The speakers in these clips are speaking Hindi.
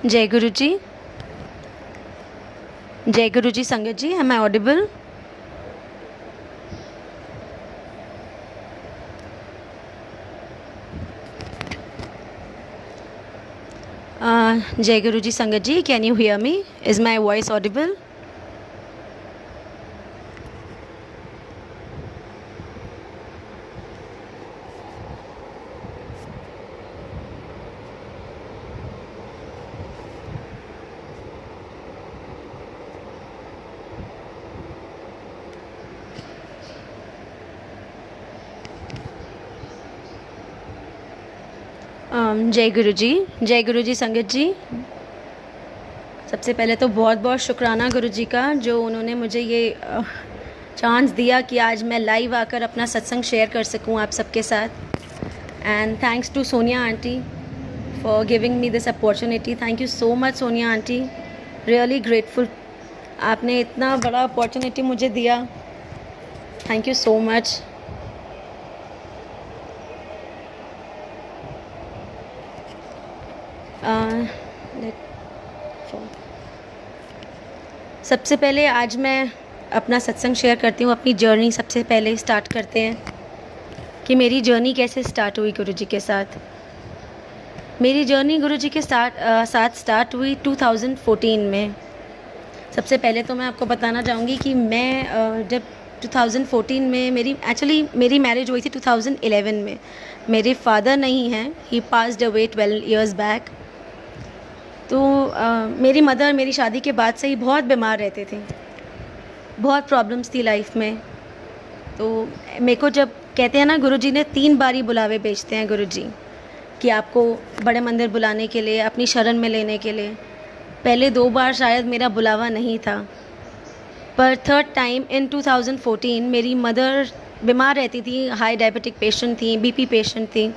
जय गुरु जी। जय गुरु जी। संगत जी, M I audible? Jai Guru ji. संगत जी, can you hear me? Is my voice audible? Jai Guru जी। जय गुरु जी। संगत जी, सबसे पहले तो बहुत बहुत शुक्राना गुरु जी का, जो उन्होंने मुझे ये चांस दिया कि आज मैं लाइव आकर अपना सत्संग शेयर कर सकूं आप सबके साथ। And thanks to Sonia aunty for giving me this opportunity. Thank you so much Sonia aunty, really grateful. आपने इतना बड़ा अपॉर्चुनिटी मुझे दिया, थैंक यू सो मच। सबसे पहले आज मैं अपना सत्संग शेयर करती हूँ, अपनी जर्नी सबसे पहले स्टार्ट करते हैं कि मेरी जर्नी कैसे स्टार्ट हुई गुरुजी के साथ। मेरी जर्नी गुरुजी के साथ स्टार्ट हुई 2014 में। सबसे पहले तो मैं आपको बताना चाहूँगी कि मैं जब 2014 में मेरी मैरिज हुई थी 2011 में। मेरे फादर नहीं हैं, ही पास्ड अवे 12 years बैक। तो मेरी मदर मेरी शादी के बाद से ही बहुत बीमार रहते थे, बहुत प्रॉब्लम्स थी लाइफ में। तो मेरे को जब कहते हैं ना, गुरुजी ने 3 बार ही बुलावे भेजते हैं गुरुजी कि आपको बड़े मंदिर बुलाने के लिए, अपनी शरण में लेने के लिए। पहले 2 बार शायद मेरा बुलावा नहीं था, पर थर्ड टाइम इन 2014 मेरी मदर बीमार रहती थी, हाई डायबिटिक पेशेंट थी, बीपी पेशेंट थी।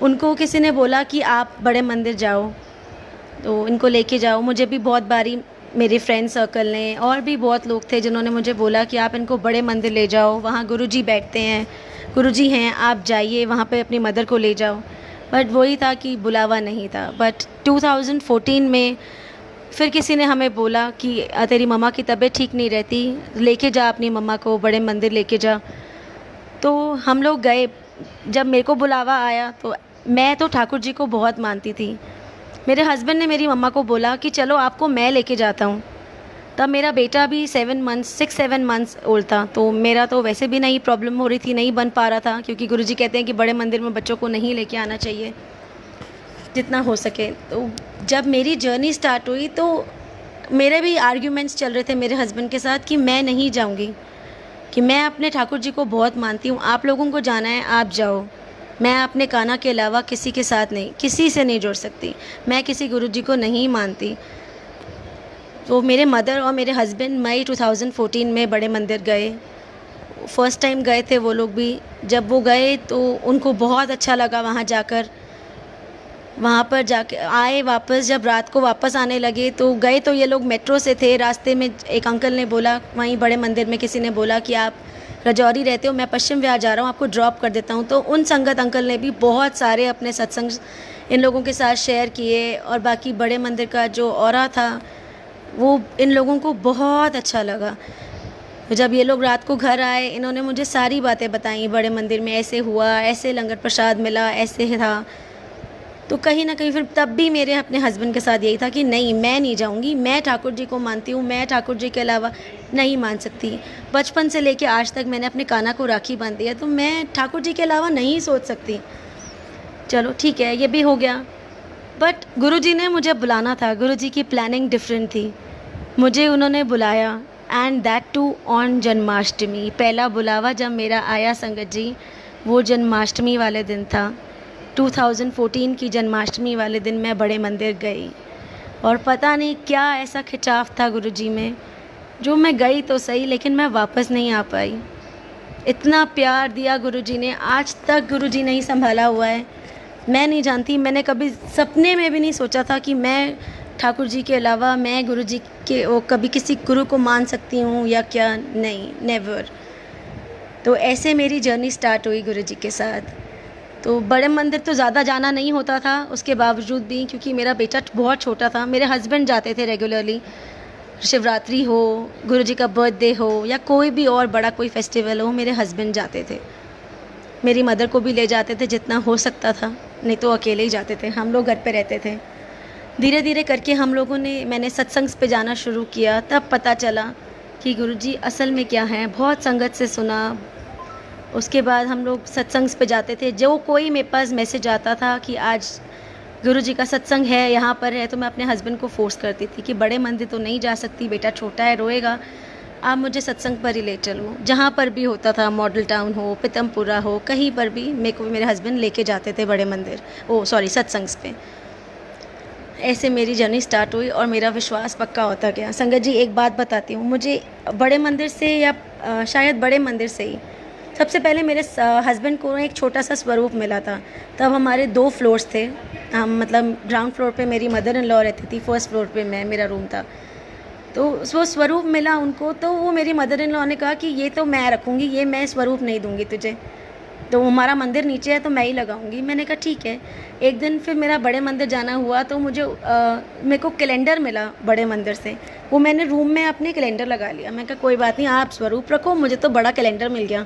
उनको किसी ने बोला कि आप बड़े मंदिर जाओ, तो इनको लेके जाओ। मुझे भी बहुत बारी मेरे फ्रेंड सर्कल ने और भी बहुत लोग थे जिन्होंने मुझे बोला कि आप इनको बड़े मंदिर ले जाओ, वहाँ गुरुजी बैठते हैं, गुरुजी हैं, आप जाइए वहाँ पे अपनी मदर को ले जाओ। बट वही था कि बुलावा नहीं था। बट 2014 में फिर किसी ने हमें बोला कि तेरी मम्मा की तबीयत ठीक नहीं रहती, लेके जा अपनी मम्मा को बड़े मंदिर लेके जा। तो हम लोग गए। जब मेरे को बुलावा आया तो मैं तो ठाकुर जी को बहुत मानती थी। मेरे हस्बैंड ने मेरी मम्मा को बोला कि चलो आपको मैं लेके जाता हूँ। तब मेरा बेटा भी 6-7 मंथ्स ओल्ड था। तो मेरा तो वैसे भी नहीं प्रॉब्लम हो रही थी, नहीं बन पा रहा था, क्योंकि गुरुजी कहते हैं कि बड़े मंदिर में बच्चों को नहीं लेके आना चाहिए जितना हो सके। तो जब मेरी जर्नी स्टार्ट हुई तो मेरे भी आर्ग्यूमेंट्स चल रहे थे मेरे हस्बैंड के साथ कि मैं नहीं जाऊँगी, कि मैं अपने ठाकुर जी को बहुत मानती हूँ, आप लोगों को जाना है आप जाओ, मैं अपने कान्हा के अलावा किसी के साथ नहीं, किसी से नहीं जुड़ सकती, मैं किसी गुरुजी को नहीं मानती। तो मेरे मदर और मेरे हस्बैंड मई 2014 में बड़े मंदिर गए। फर्स्ट टाइम गए थे वो लोग भी। जब वो गए तो उनको बहुत अच्छा लगा वहाँ जाकर। वहाँ पर जाके आए वापस, जब रात को वापस आने लगे तो गए तो ये लोग मेट्रो से थे। रास्ते में एक अंकल ने बोला, वहीं बड़े मंदिर में किसी ने बोला कि आप रजौरी रहते हो, मैं पश्चिम विहार जा रहा हूँ, आपको ड्रॉप कर देता हूँ। तो उन संगत अंकल ने भी बहुत सारे अपने सत्संग इन लोगों के साथ शेयर किए, और बाकी बड़े मंदिर का जो ऑरा था वो इन लोगों को बहुत अच्छा लगा। जब ये लोग रात को घर आए, इन्होंने मुझे सारी बातें बताई, बड़े मंदिर में ऐसे हुआ, ऐसे लंगर प्रसाद मिला, ऐसे था। तो कहीं ना कहीं फिर तब भी मेरे अपने हस्बैंड के साथ यही था कि नहीं, मैं नहीं जाऊंगी, मैं ठाकुर जी को मानती हूँ, मैं ठाकुर जी के अलावा नहीं मान सकती। बचपन से लेके आज तक मैंने अपने कान्हा को राखी बांधी है, तो मैं ठाकुर जी के अलावा नहीं सोच सकती। चलो ठीक है, ये भी हो गया। बट गुरु जी ने मुझे बुलाना था, गुरु जी की प्लानिंग डिफरेंट थी। मुझे उन्होंने बुलाया, and that too on Janmashtami. पहला बुलावा जब मेरा आया संगत जी, वो जन्माष्टमी वाले दिन था। 2014 की जन्माष्टमी वाले दिन मैं बड़े मंदिर गई, और पता नहीं क्या ऐसा खिंचाव था गुरुजी में, जो मैं गई तो सही लेकिन मैं वापस नहीं आ पाई। इतना प्यार दिया गुरुजी ने, आज तक गुरुजी नहीं संभाला हुआ है। मैं नहीं जानती, मैंने कभी सपने में भी नहीं सोचा था कि मैं ठाकुर जी के अलावा मैं गुरुजी के कभी किसी गुरु को मान सकती हूँ या क्या, नहीं, नेवर। तो ऐसे मेरी जर्नी स्टार्ट हुई गुरुजी के साथ। तो बड़े मंदिर तो ज़्यादा जाना नहीं होता था, उसके बावजूद भी क्योंकि मेरा बेटा बहुत छोटा था, मेरे हस्बैंड जाते थे रेगुलरली। शिवरात्रि हो, गुरुजी का बर्थडे हो या कोई भी और बड़ा कोई फेस्टिवल हो, मेरे हस्बैंड जाते थे। मेरी मदर को भी ले जाते थे जितना हो सकता था, नहीं तो अकेले ही जाते थे। हम लोग घर पे रहते थे। धीरे धीरे करके मैंने सत्संग पे जाना शुरू किया। तब पता चला कि गुरुजी असल में क्या है। बहुत संगत से सुना। उसके बाद हम लोग सत्संग पे जाते थे। जो कोई मेरे पास मैसेज आता था कि आज गुरुजी का सत्संग है, यहाँ पर है, तो मैं अपने हस्बैंड को फोर्स करती थी कि बड़े मंदिर तो नहीं जा सकती, बेटा छोटा है, रोएगा, आप मुझे सत्संग पर ही ले चलो। जहाँ पर भी होता था, मॉडल टाउन हो, पितमपुरा हो, कहीं पर भी मेरे हस्बैंड लेके जाते थे बड़े मंदिर, सत्संग पे। ऐसे मेरी जर्नी स्टार्ट हुई और मेरा विश्वास पक्का होता गया। संगत जी, एक बात बताती हूँ, मुझे बड़े मंदिर से या शायद बड़े मंदिर से ही सबसे पहले मेरे हस्बैंड को एक छोटा सा स्वरूप मिला था। तब हमारे 2 फ्लोर्स थे। हम मतलब ग्राउंड फ्लोर पे मेरी मदर इन लॉ रहती थी, फर्स्ट फ्लोर पे मेरा रूम था। तो वो स्वरूप मिला उनको, तो वो मेरी मदर इन लॉ ने कहा कि ये तो मैं रखूँगी, ये मैं स्वरूप नहीं दूँगी तुझे, तो हमारा मंदिर नीचे है तो मैं ही लगाऊंगी। मैंने कहा ठीक है। एक दिन फिर मेरा बड़े मंदिर जाना हुआ तो मेरे को कैलेंडर मिला बड़े मंदिर से। वो मैंने रूम में अपने कैलेंडर लगा लिया। मैं कहा कोई बात नहीं, आप स्वरूप रखो, मुझे तो बड़ा कैलेंडर मिल गया।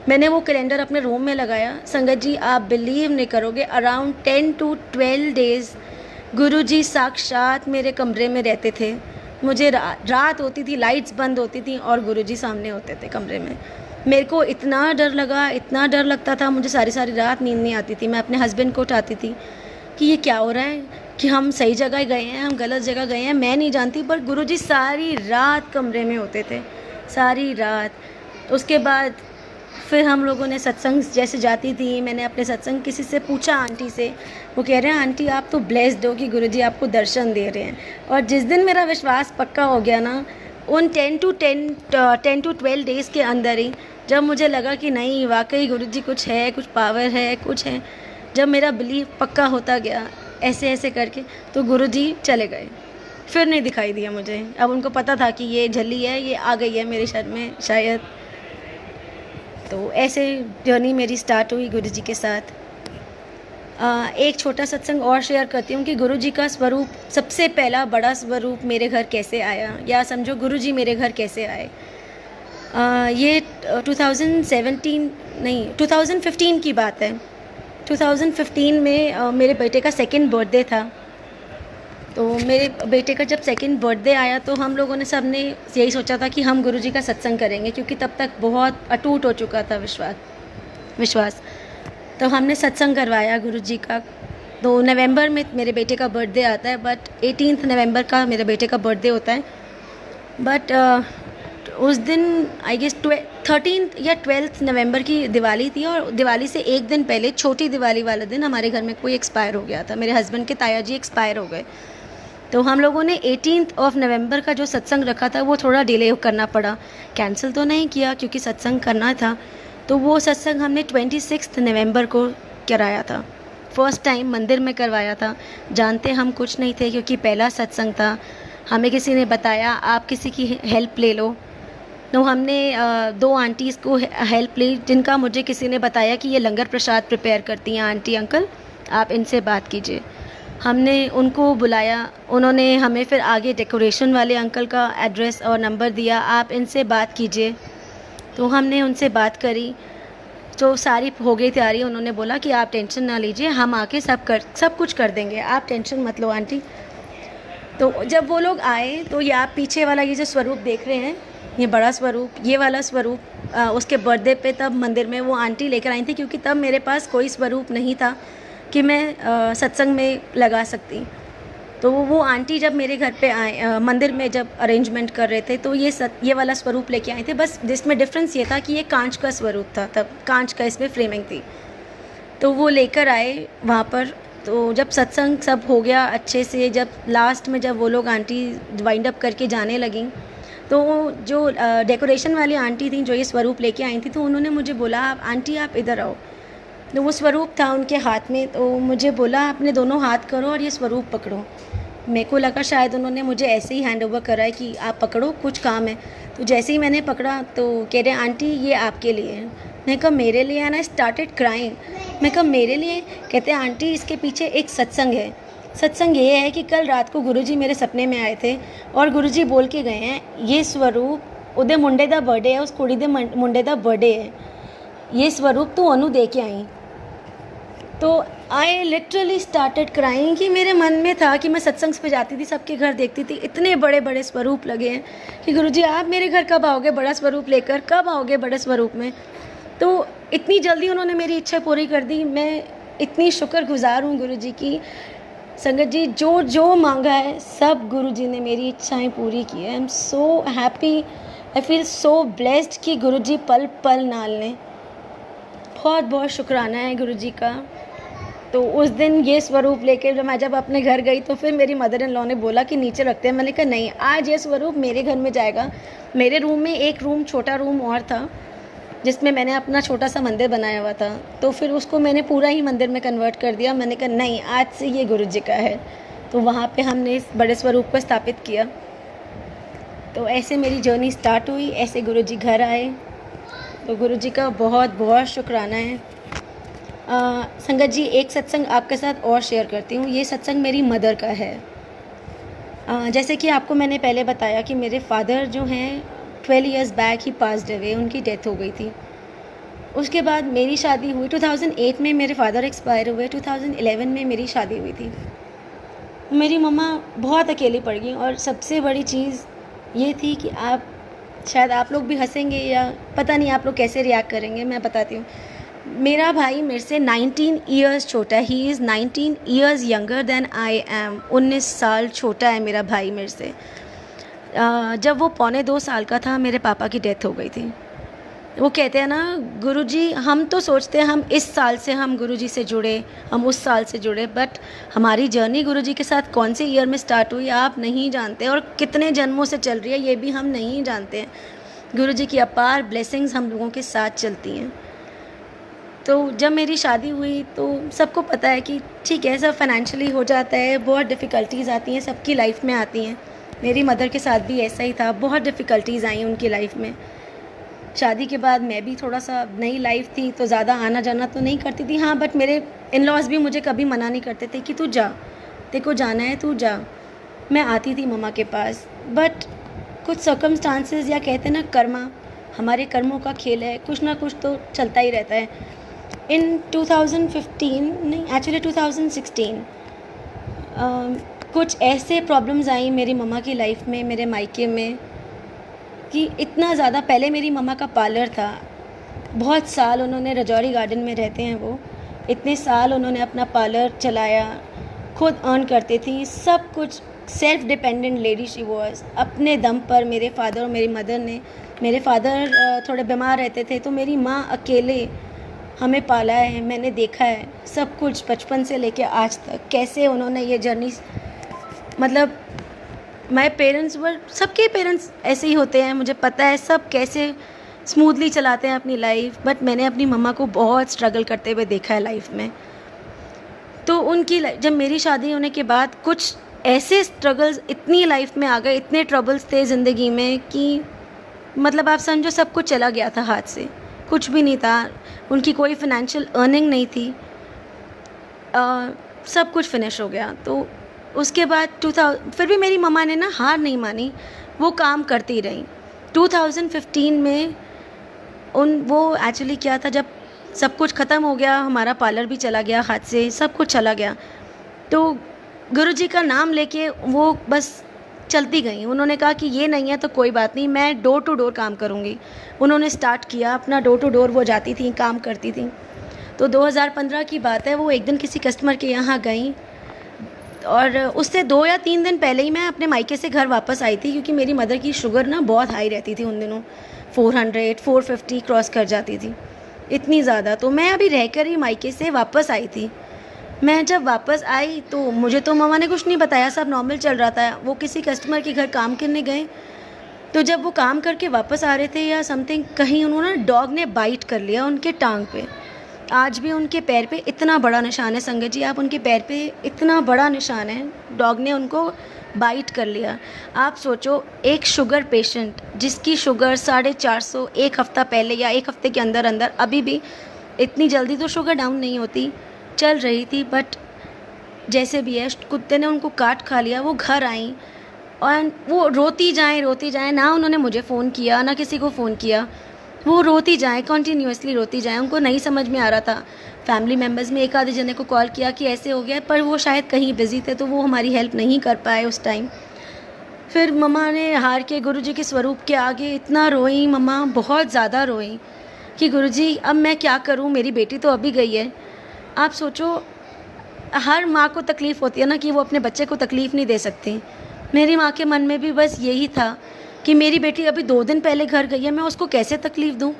मैंने वो कैलेंडर अपने रूम में लगाया। संगत जी, आप बिलीव नहीं करोगे, अराउंड 10 to 12 डेज़ गुरुजी साक्षात मेरे कमरे में रहते थे। मुझे रात होती थी, लाइट्स बंद होती थी और गुरुजी सामने होते थे कमरे में। मेरे को इतना डर लगा, इतना डर लगता था, मुझे सारी सारी रात नींद नहीं आती थी। मैं अपने हस्बैंड को उठाती थी कि ये क्या हो रहा है, कि हम सही जगह गए हैं, हम गलत जगह गए हैं, मैं नहीं जानती, पर गुरुजी सारी रात कमरे में होते थे, सारी रात। उसके बाद फिर हम लोगों ने सत्संग जैसे जाती थी, मैंने अपने सत्संग किसी से पूछा, आंटी से, वो कह रहे हैं आंटी आप तो ब्लेस्ड हो कि गुरुजी आपको दर्शन दे रहे हैं। और जिस दिन मेरा विश्वास पक्का हो गया ना, उन 10 to 12 डेज़ के अंदर ही, जब मुझे लगा कि नहीं वाकई गुरुजी कुछ है, कुछ पावर है, कुछ है, जब मेरा बिलीव पक्का होता गया ऐसे ऐसे करके, तो गुरुजी चले गए, फिर नहीं दिखाई दिया मुझे। अब उनको पता था कि ये झल्ली है, ये आ गई है मेरे शर में शायद। तो ऐसे जर्नी मेरी स्टार्ट हुई गुरुजी के साथ। एक छोटा सत्संग और शेयर करती हूँ कि गुरुजी का स्वरूप, सबसे पहला बड़ा स्वरूप मेरे घर कैसे आया, या समझो गुरुजी मेरे घर कैसे आए। ये 2015 की बात है। 2015 में मेरे बेटे का 2nd बर्थडे था। तो मेरे बेटे का जब 2nd बर्थडे आया तो हम लोगों ने सबने यही सोचा था कि हम गुरुजी का सत्संग करेंगे, क्योंकि तब तक बहुत अटूट हो चुका था विश्वास। तो हमने सत्संग करवाया गुरुजी का। तो नवंबर में मेरे बेटे का बर्थडे आता है, बट 18 नवंबर का मेरे बेटे का बर्थडे होता है। बट उस दिन आई गेस 13 या 12 नवंबर की दिवाली थी, और दिवाली से एक दिन पहले, छोटी दिवाली वाले दिन, हमारे घर में कोई एक्सपायर हो गया था। मेरे हस्बैंड के ताया जी एक्सपायर हो गए। तो हम लोगों ने 18 नवंबर का जो सत्संग रखा था वो थोड़ा डिले करना पड़ा। कैंसिल तो नहीं किया क्योंकि सत्संग करना था। तो वो सत्संग हमने 26 नवंबर को कराया था। फर्स्ट टाइम मंदिर में करवाया था। जानते हम कुछ नहीं थे क्योंकि पहला सत्संग था। हमें किसी ने बताया आप किसी की हेल्प ले लो। तो हमने 2 आंटीज़ को हेल्प ली, जिनका मुझे किसी ने बताया कि ये लंगर प्रसाद प्रिपेयर करती हैं आंटी अंकल, आप इनसे बात कीजिए। हमने उनको बुलाया, उन्होंने हमें फिर आगे डेकोरेशन वाले अंकल का एड्रेस और नंबर दिया, आप इनसे बात कीजिए। तो हमने उनसे बात करी, तो सारी हो गई तैयारी। उन्होंने बोला कि आप टेंशन ना लीजिए, हम आके सब कुछ कर देंगे, आप टेंशन मत लो आंटी। तो जब वो लोग आए तो ये आप पीछे वाला ये जो स्वरूप देख रहे हैं, ये बड़ा स्वरूप, ये वाला स्वरूप उसके बर्थडे पे तब मंदिर में वो आंटी लेकर आई थी, क्योंकि तब मेरे पास कोई स्वरूप नहीं था कि मैं सत्संग में लगा सकती। तो वो आंटी जब मेरे घर पे आए, मंदिर में जब अरेंजमेंट कर रहे थे, तो ये वाला स्वरूप लेके आए थे। बस जिसमें डिफरेंस ये था कि ये कांच का स्वरूप था, तब कांच का इसमें फ्रेमिंग थी। तो वो लेकर आए वहाँ पर। तो जब सत्संग सब हो गया अच्छे से, जब लास्ट में जब वो लोग आंटी वाइंड अप करके जाने लगी, तो जो डेकोरेशन वाली आंटी थी जो ये स्वरूप लेके आई थी, तो उन्होंने मुझे बोला आंटी आप इधर आओ। तो वो स्वरूप था उनके हाथ में, तो मुझे बोला अपने दोनों हाथ करो और ये स्वरूप पकड़ो। मेरे को लगा शायद उन्होंने मुझे ऐसे ही हैंड ओवर करा है कि आप पकड़ो, कुछ काम है। तो जैसे ही मैंने पकड़ा तो कह रहे आंटी ये आपके लिए है। मैंने कहा मेरे लिए, एंड आई स्टार्टेड क्राइंग। मैं कहा मेरे लिए? कहते हैं आंटी इसके पीछे एक सत्संग है। सत्संग ये है कि कल रात को गुरुजी मेरे सपने में आए थे और गुरुजी बोल के गए हैं ये स्वरूप उदे मुंडे दा बर्थडे है, उस कुड़ी दे मुंडे दा बर्थडे है, ये स्वरूप तू ओनू दे के आई। तो आई लिटरली स्टार्टेड क्राइंग कि मेरे मन में था कि मैं सत्संग पे जाती थी, सबके घर देखती थी, इतने बड़े बड़े स्वरूप लगे हैं कि गुरुजी आप मेरे घर कब आओगे बड़ा स्वरूप लेकर, कब आओगे बड़े स्वरूप में। तो इतनी जल्दी उन्होंने मेरी इच्छा पूरी कर दी। मैं इतनी शुक्रगुजार हूँ गुरुजी की। संगत जी जो जो मांगा है सब गुरुजी ने मेरी इच्छाएं पूरी की है। I am so happy, I feel so blessed कि गुरुजी पल पल नाल ने। बहुत बहुत शुक्राना है गुरुजी का। तो उस दिन ये स्वरूप लेके जब अपने घर गई तो फिर मेरी मदर इन लॉ ने बोला कि नीचे रखते हैं। मैंने कहा नहीं, आज ये स्वरूप मेरे घर में जाएगा। मेरे रूम में एक रूम छोटा रूम और था जिसमें मैंने अपना छोटा सा मंदिर बनाया हुआ था, तो फिर उसको मैंने पूरा ही मंदिर में कन्वर्ट कर दिया। मैंने कहा नहीं, आज से ये गुरुजी का है। तो वहाँ पे हमने इस बड़े स्वरूप को स्थापित किया। तो ऐसे मेरी जर्नी स्टार्ट हुई, ऐसे गुरुजी घर आए। तो गुरुजी का बहुत बहुत शुक्राना है। संगत जी एक सत्संग आपके साथ और शेयर करती हूँ। ये सत्संग मेरी मदर का है। जैसे कि आपको मैंने पहले बताया कि मेरे फादर जो हैं 12 इयर्स बैक ही पास्ड अवे, उनकी डेथ हो गई थी। उसके बाद मेरी शादी हुई 2008 में, मेरे फादर एक्सपायर हुए। 2011 में मेरी शादी हुई थी। मेरी मम्मा बहुत अकेली पड़ गई और सबसे बड़ी चीज़ ये थी कि शायद आप लोग भी हंसेंगे या पता नहीं आप लोग कैसे रिएक्ट करेंगे, मैं बताती हूँ। मेरा भाई मेरे से 19 ईयर्स छोटा है। He is 19 years younger than I am. 19 साल छोटा है मेरा भाई मेरे से। जब वो 1.25 साल का था मेरे पापा की डेथ हो गई थी। वो कहते हैं ना गुरुजी, हम तो सोचते हैं हम इस साल से हम गुरुजी से जुड़े, हम उस साल से जुड़े, बट हमारी जर्नी गुरुजी के साथ कौन से ईयर में स्टार्ट हुई आप नहीं जानते, और कितने जन्मों से चल रही है ये भी हम नहीं जानते हैं। गुरुजी की अपार ब्लेसिंग्स हम लोगों के साथ चलती हैं। तो जब मेरी शादी हुई तो सबको पता है कि ठीक है सब फाइनेंशियली हो जाता है, बहुत डिफ़िकल्टीज़ आती हैं, सबकी लाइफ में आती हैं। मेरी मदर के साथ भी ऐसा ही था, बहुत डिफ़िकल्टीज़ आई उनकी लाइफ में। शादी के बाद मैं भी थोड़ा सा नई लाइफ थी तो ज़्यादा आना जाना तो नहीं करती थी। हाँ, बट मेरे इन लॉज भी मुझे कभी मना नहीं करते थे कि तू जा, तेरे को जाना है तू जा। मैं आती थी मम्मा के पास, बट कुछ सर्कमस्टांसेस या कहते हैं ना कर्मा, हमारे कर्मों का खेल है, कुछ ना कुछ तो चलता ही रहता है। इन 2015 नहीं एक्चुअली 2016 कुछ ऐसे प्रॉब्लम्स आई मेरी मम्मा की लाइफ में, मेरे मायके में, कि इतना ज़्यादा। पहले मेरी मम्मा का पार्लर था, बहुत साल उन्होंने रजौरी गार्डन में रहते हैं वो, इतने साल उन्होंने अपना पार्लर चलाया, खुद अर्न करती थी, सब कुछ self dependent lady she was. अपने दम पर मेरे फादर और मेरी मदर ने, मेरे फादर थोड़े बीमार रहते थे तो मेरी माँ अकेले हमें पाला है। मैंने देखा है सब कुछ बचपन से लेके आज तक कैसे उन्होंने ये जर्नी, मतलब माय पेरेंट्स वर, सबके पेरेंट्स ऐसे ही होते हैं, मुझे पता है सब कैसे स्मूथली चलाते हैं अपनी लाइफ, बट मैंने अपनी मम्मा को बहुत स्ट्रगल करते हुए देखा है लाइफ में। तो उनकी जब मेरी शादी होने के बाद कुछ ऐसे स्ट्रगल्स इतनी लाइफ में आ गए, इतने ट्रबल्स थे ज़िंदगी में कि मतलब आप समझो सब कुछ चला गया था हाथ से, कुछ भी नहीं था। उनकी कोई फाइनेंशियल अर्निंग नहीं थी, सब कुछ फिनिश हो गया। तो उसके बाद 2000 फिर भी मेरी मम्मा ने ना हार नहीं मानी, वो काम करती रही। 2015 में वो एक्चुअली क्या था, जब सब कुछ ख़त्म हो गया, हमारा पार्लर भी चला गया हाथ से, सब कुछ चला गया, तो गुरुजी का नाम लेके वो बस चलती गई। उन्होंने कहा कि ये नहीं है तो कोई बात नहीं, मैं डोर टू डोर काम करूँगी। उन्होंने स्टार्ट किया अपना डोर टू डोर, वो जाती थी काम करती थी। तो 2015 की बात है, वो एक दिन किसी कस्टमर के यहाँ गई और उससे 2 या 3 दिन पहले ही मैं अपने मायके से घर वापस आई थी, क्योंकि मेरी मदर की शुगर ना बहुत हाई रहती थी उन दिनों, 400 450 क्रॉस कर जाती थी, इतनी ज़्यादा। तो मैं अभी रहकर ही मायके से वापस आई थी। मैं जब वापस आई तो मुझे तो मम्मा ने कुछ नहीं बताया, सब नॉर्मल चल रहा था। वो किसी कस्टमर के घर काम करने गए, तो जब वो काम करके वापस आ रहे थे या समथिंग, कहीं उन्होंने डॉग ने बाइट कर लिया उनके टांग पे। आज भी उनके पैर पे इतना बड़ा निशान है संगत जी, आप उनके पैर पे इतना बड़ा निशान है, डॉग ने उनको बाइट कर लिया। आप सोचो एक शुगर पेशेंट जिसकी शुगर 450, एक हफ़्ता पहले या एक हफ़्ते के अंदर अंदर अभी भी इतनी जल्दी तो शुगर डाउन नहीं होती, चल रही थी, बट जैसे भी है कुत्ते ने उनको काट खा लिया। वो घर आई और वो रोती जाएँ, ना उन्होंने मुझे फ़ोन किया, ना किसी को फ़ोन किया। वो रोती जाएँ, कंटिन्यूअसली रोती जाएँ। उनको नहीं समझ में आ रहा था। फैमिली मेम्बर्स में एक आधे जने को कॉल किया कि ऐसे हो गया, पर वो शायद कहीं बिज़ी थे, तो वो हमारी हेल्प नहीं कर पाए उस टाइम। फिर मम्मा ने हार के गुरुजी के स्वरूप के आगे इतना रोई मम्मा, बहुत ज़्यादा रोई कि गुरुजी अब मैं क्या करूँ, मेरी बेटी तो अभी गई है। आप सोचो, हर माँ को तकलीफ़ होती है ना कि वो अपने बच्चे को तकलीफ़ नहीं दे सकती। मेरी माँ के मन में भी बस यही था कि मेरी बेटी अभी 2 दिन पहले घर गई है, मैं उसको कैसे तकलीफ़ दूँ।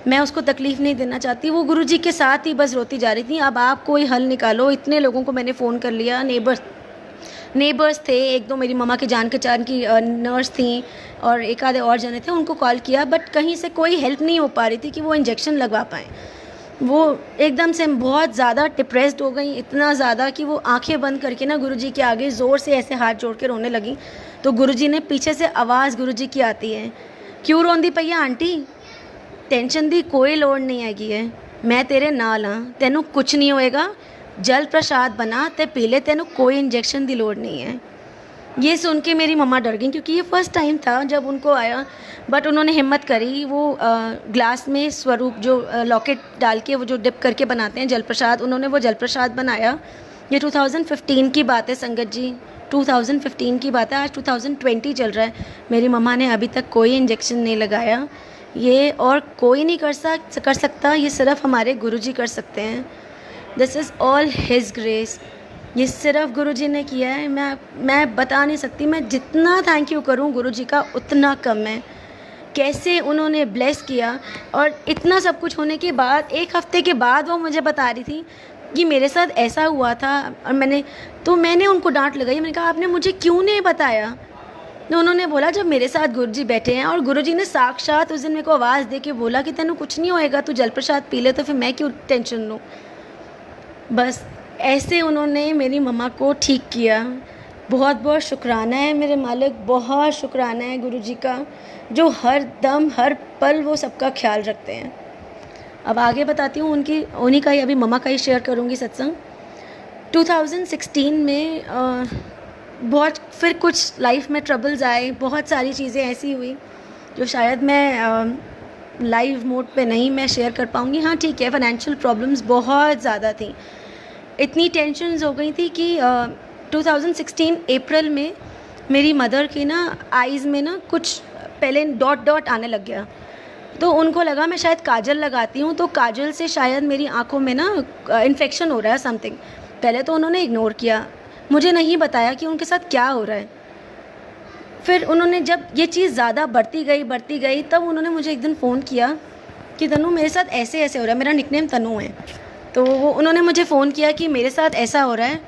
मैं उसको तकलीफ़ नहीं देना चाहती। वो गुरुजी के साथ ही बस रोती जा रही थी, अब आप कोई हल निकालो। इतने लोगों को मैंने फ़ोन कर लिया, नेबर्स थे, 1-2 मेरी मम्मा के जान पहचान की नर्स थी और एक आधे और जने थे, उनको कॉल किया, बट कहीं से कोई हेल्प नहीं हो पा रही थी कि वो इंजेक्शन लगवा पाएँ। वो एकदम से बहुत ज़्यादा डिप्रेस्ड हो गई, इतना ज़्यादा कि वो आंखें बंद करके ना गुरुजी के आगे ज़ोर से ऐसे हाथ जोड़ के रोने लगी। तो गुरुजी ने पीछे से आवाज़ गुरुजी की आती है, क्यों रोंदी पई है आंटी, टेंशन दी कोई लोड़ नहीं हैगी है, मैं तेरे नाल हाँ, तेनू कुछ नहीं होएगा, जल प्रसाद बना ते पी ले, तेनू कोई इंजेक्शन की लोड़ नहीं है। ये सुन के मेरी मम्मा डर गई, क्योंकि ये फर्स्ट टाइम था जब उनको आया, बट उन्होंने हिम्मत करी। वो ग्लास में स्वरूप जो लॉकेट डाल के वो जो डिप करके बनाते हैं जल प्रसाद, उन्होंने वो जल प्रसाद बनाया। ये 2015 की बात है संगत जी, 2015 की बात है, आज 2020 चल रहा है। मेरी मम्मा ने अभी तक कोई इंजेक्शन नहीं लगाया। ये और कोई नहीं कर सकता, ये सिर्फ हमारे गुरुजी कर सकते हैं। This is all his grace. ये सिर्फ गुरुजी ने किया है। मैं बता नहीं सकती, मैं जितना थैंक यू करूं गुरुजी का उतना कम है। कैसे उन्होंने ब्लेस किया, और इतना सब कुछ होने के बाद 1 हफ़्ते के बाद वो मुझे बता रही थी कि मेरे साथ ऐसा हुआ था। और मैंने उनको डांट लगाई, मैंने कहा आपने मुझे क्यों नहीं बताया। तो उन्होंने बोला जब मेरे साथ गुरुजी बैठे हैं, और गुरुजी ने साक्षात उस दिन मेरे को आवाज़ दे के बोला कि तेनू कुछ नहीं होएगा, तू जल प्रसाद पी ले, तो फिर मैं क्यों टेंशन लूँ। बस ऐसे उन्होंने मेरी मम्मा को ठीक किया। बहुत बहुत शुक्राना है मेरे मालिक, बहुत शुक्राना है गुरुजी का, जो हर दम हर पल वो सबका ख्याल रखते हैं। अब आगे बताती हूँ उन्हीं का ही, अभी मम्मा का ही शेयर करूँगी सत्संग। 2016 में बहुत फिर कुछ लाइफ में ट्रबल्स आए, बहुत सारी चीज़ें ऐसी हुई जो शायद मैं लाइव मोड पे नहीं मैं शेयर कर पाऊँगी। हाँ ठीक है, फाइनेंशियल प्रॉब्लम्स बहुत ज़्यादा थी, इतनी टेंशन्स हो गई थी कि 2016 अप्रैल में मेरी मदर की ना आइज़ में ना कुछ पहले डॉट आने लग गया। तो उनको लगा मैं शायद काजल लगाती हूँ, तो काजल से शायद मेरी आँखों में ना इन्फेक्शन हो रहा है समथिंग। पहले तो उन्होंने इग्नोर किया, मुझे नहीं बताया कि उनके साथ क्या हो रहा है। फिर उन्होंने जब ये चीज़ ज़्यादा बढ़ती गई तब उन्होंने मुझे एक दिन फ़ोन किया कि तनु मेरे साथ ऐसे हो रहा है। मेरा निकनेम तनु है, तो उन्होंने मुझे फ़ोन किया कि मेरे साथ ऐसा हो रहा है,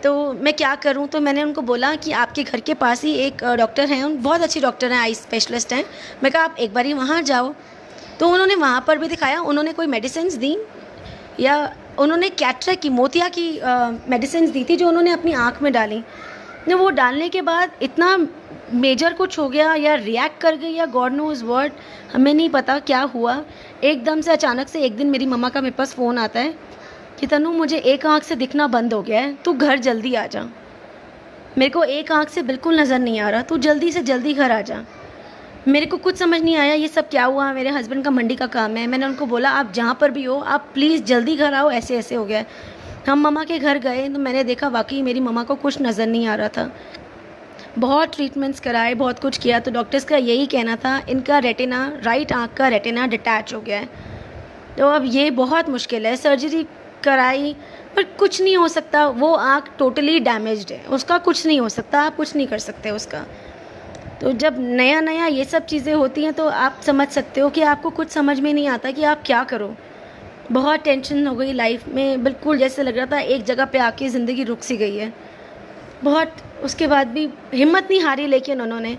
तो मैं क्या करूं। तो मैंने उनको बोला कि आपके घर के पास ही एक डॉक्टर हैं, बहुत अच्छी डॉक्टर हैं, आई स्पेशलिस्ट हैं। मैं कहा आप एक बार ही वहाँ जाओ। तो उन्होंने वहाँ पर भी दिखाया, उन्होंने कोई मेडिसिन्स दी, या उन्होंने कैटरेक्ट की मोतिया की मेडिसिन्स दी थी जो उन्होंने अपनी आँख में डाली। तो वो डालने के बाद इतना मेजर कुछ हो गया, या रिएक्ट कर गई, या गॉड नोज़ व्हाट, हमें नहीं पता क्या हुआ। एकदम से अचानक से एक दिन मेरी मम्मा का मेरे पास फ़ोन आता है कि तनु मुझे एक आँख से दिखना बंद हो गया है, तू घर जल्दी आ जा। मेरे को एक आँख से बिल्कुल नज़र नहीं आ रहा, तू जल्दी से जल्दी घर आ जा। मेरे को कुछ समझ नहीं आया ये सब क्या हुआ। मेरे हस्बैंड का मंडी का काम है। मैंने उनको बोला आप जहाँ पर भी हो आप प्लीज़ जल्दी घर आओ, ऐसे ऐसे हो गया है। हम मम्मा के घर गए तो मैंने देखा वाकई मेरी मम्मा को कुछ नज़र नहीं आ रहा था। बहुत ट्रीटमेंट्स कराए, बहुत कुछ किया, तो डॉक्टर्स का यही कहना था इनका रेटिना, राइट आँख का रेटिना डिटैच हो गया है, तो अब ये बहुत मुश्किल है। सर्जरी कराई पर कुछ नहीं हो सकता, वो आँख टोटली डैमेज्ड है, उसका कुछ नहीं हो सकता, आप कुछ नहीं कर सकते उसका। तो जब नया नया ये सब चीज़ें होती हैं तो आप समझ सकते हो कि आपको कुछ समझ में नहीं आता कि आप क्या करो। बहुत टेंशन हो गई लाइफ में, बिल्कुल जैसे लग रहा था एक जगह पे आके ज़िंदगी रुक सी गई है बहुत। उसके बाद भी हिम्मत नहीं हारी, लेकिन उन्होंने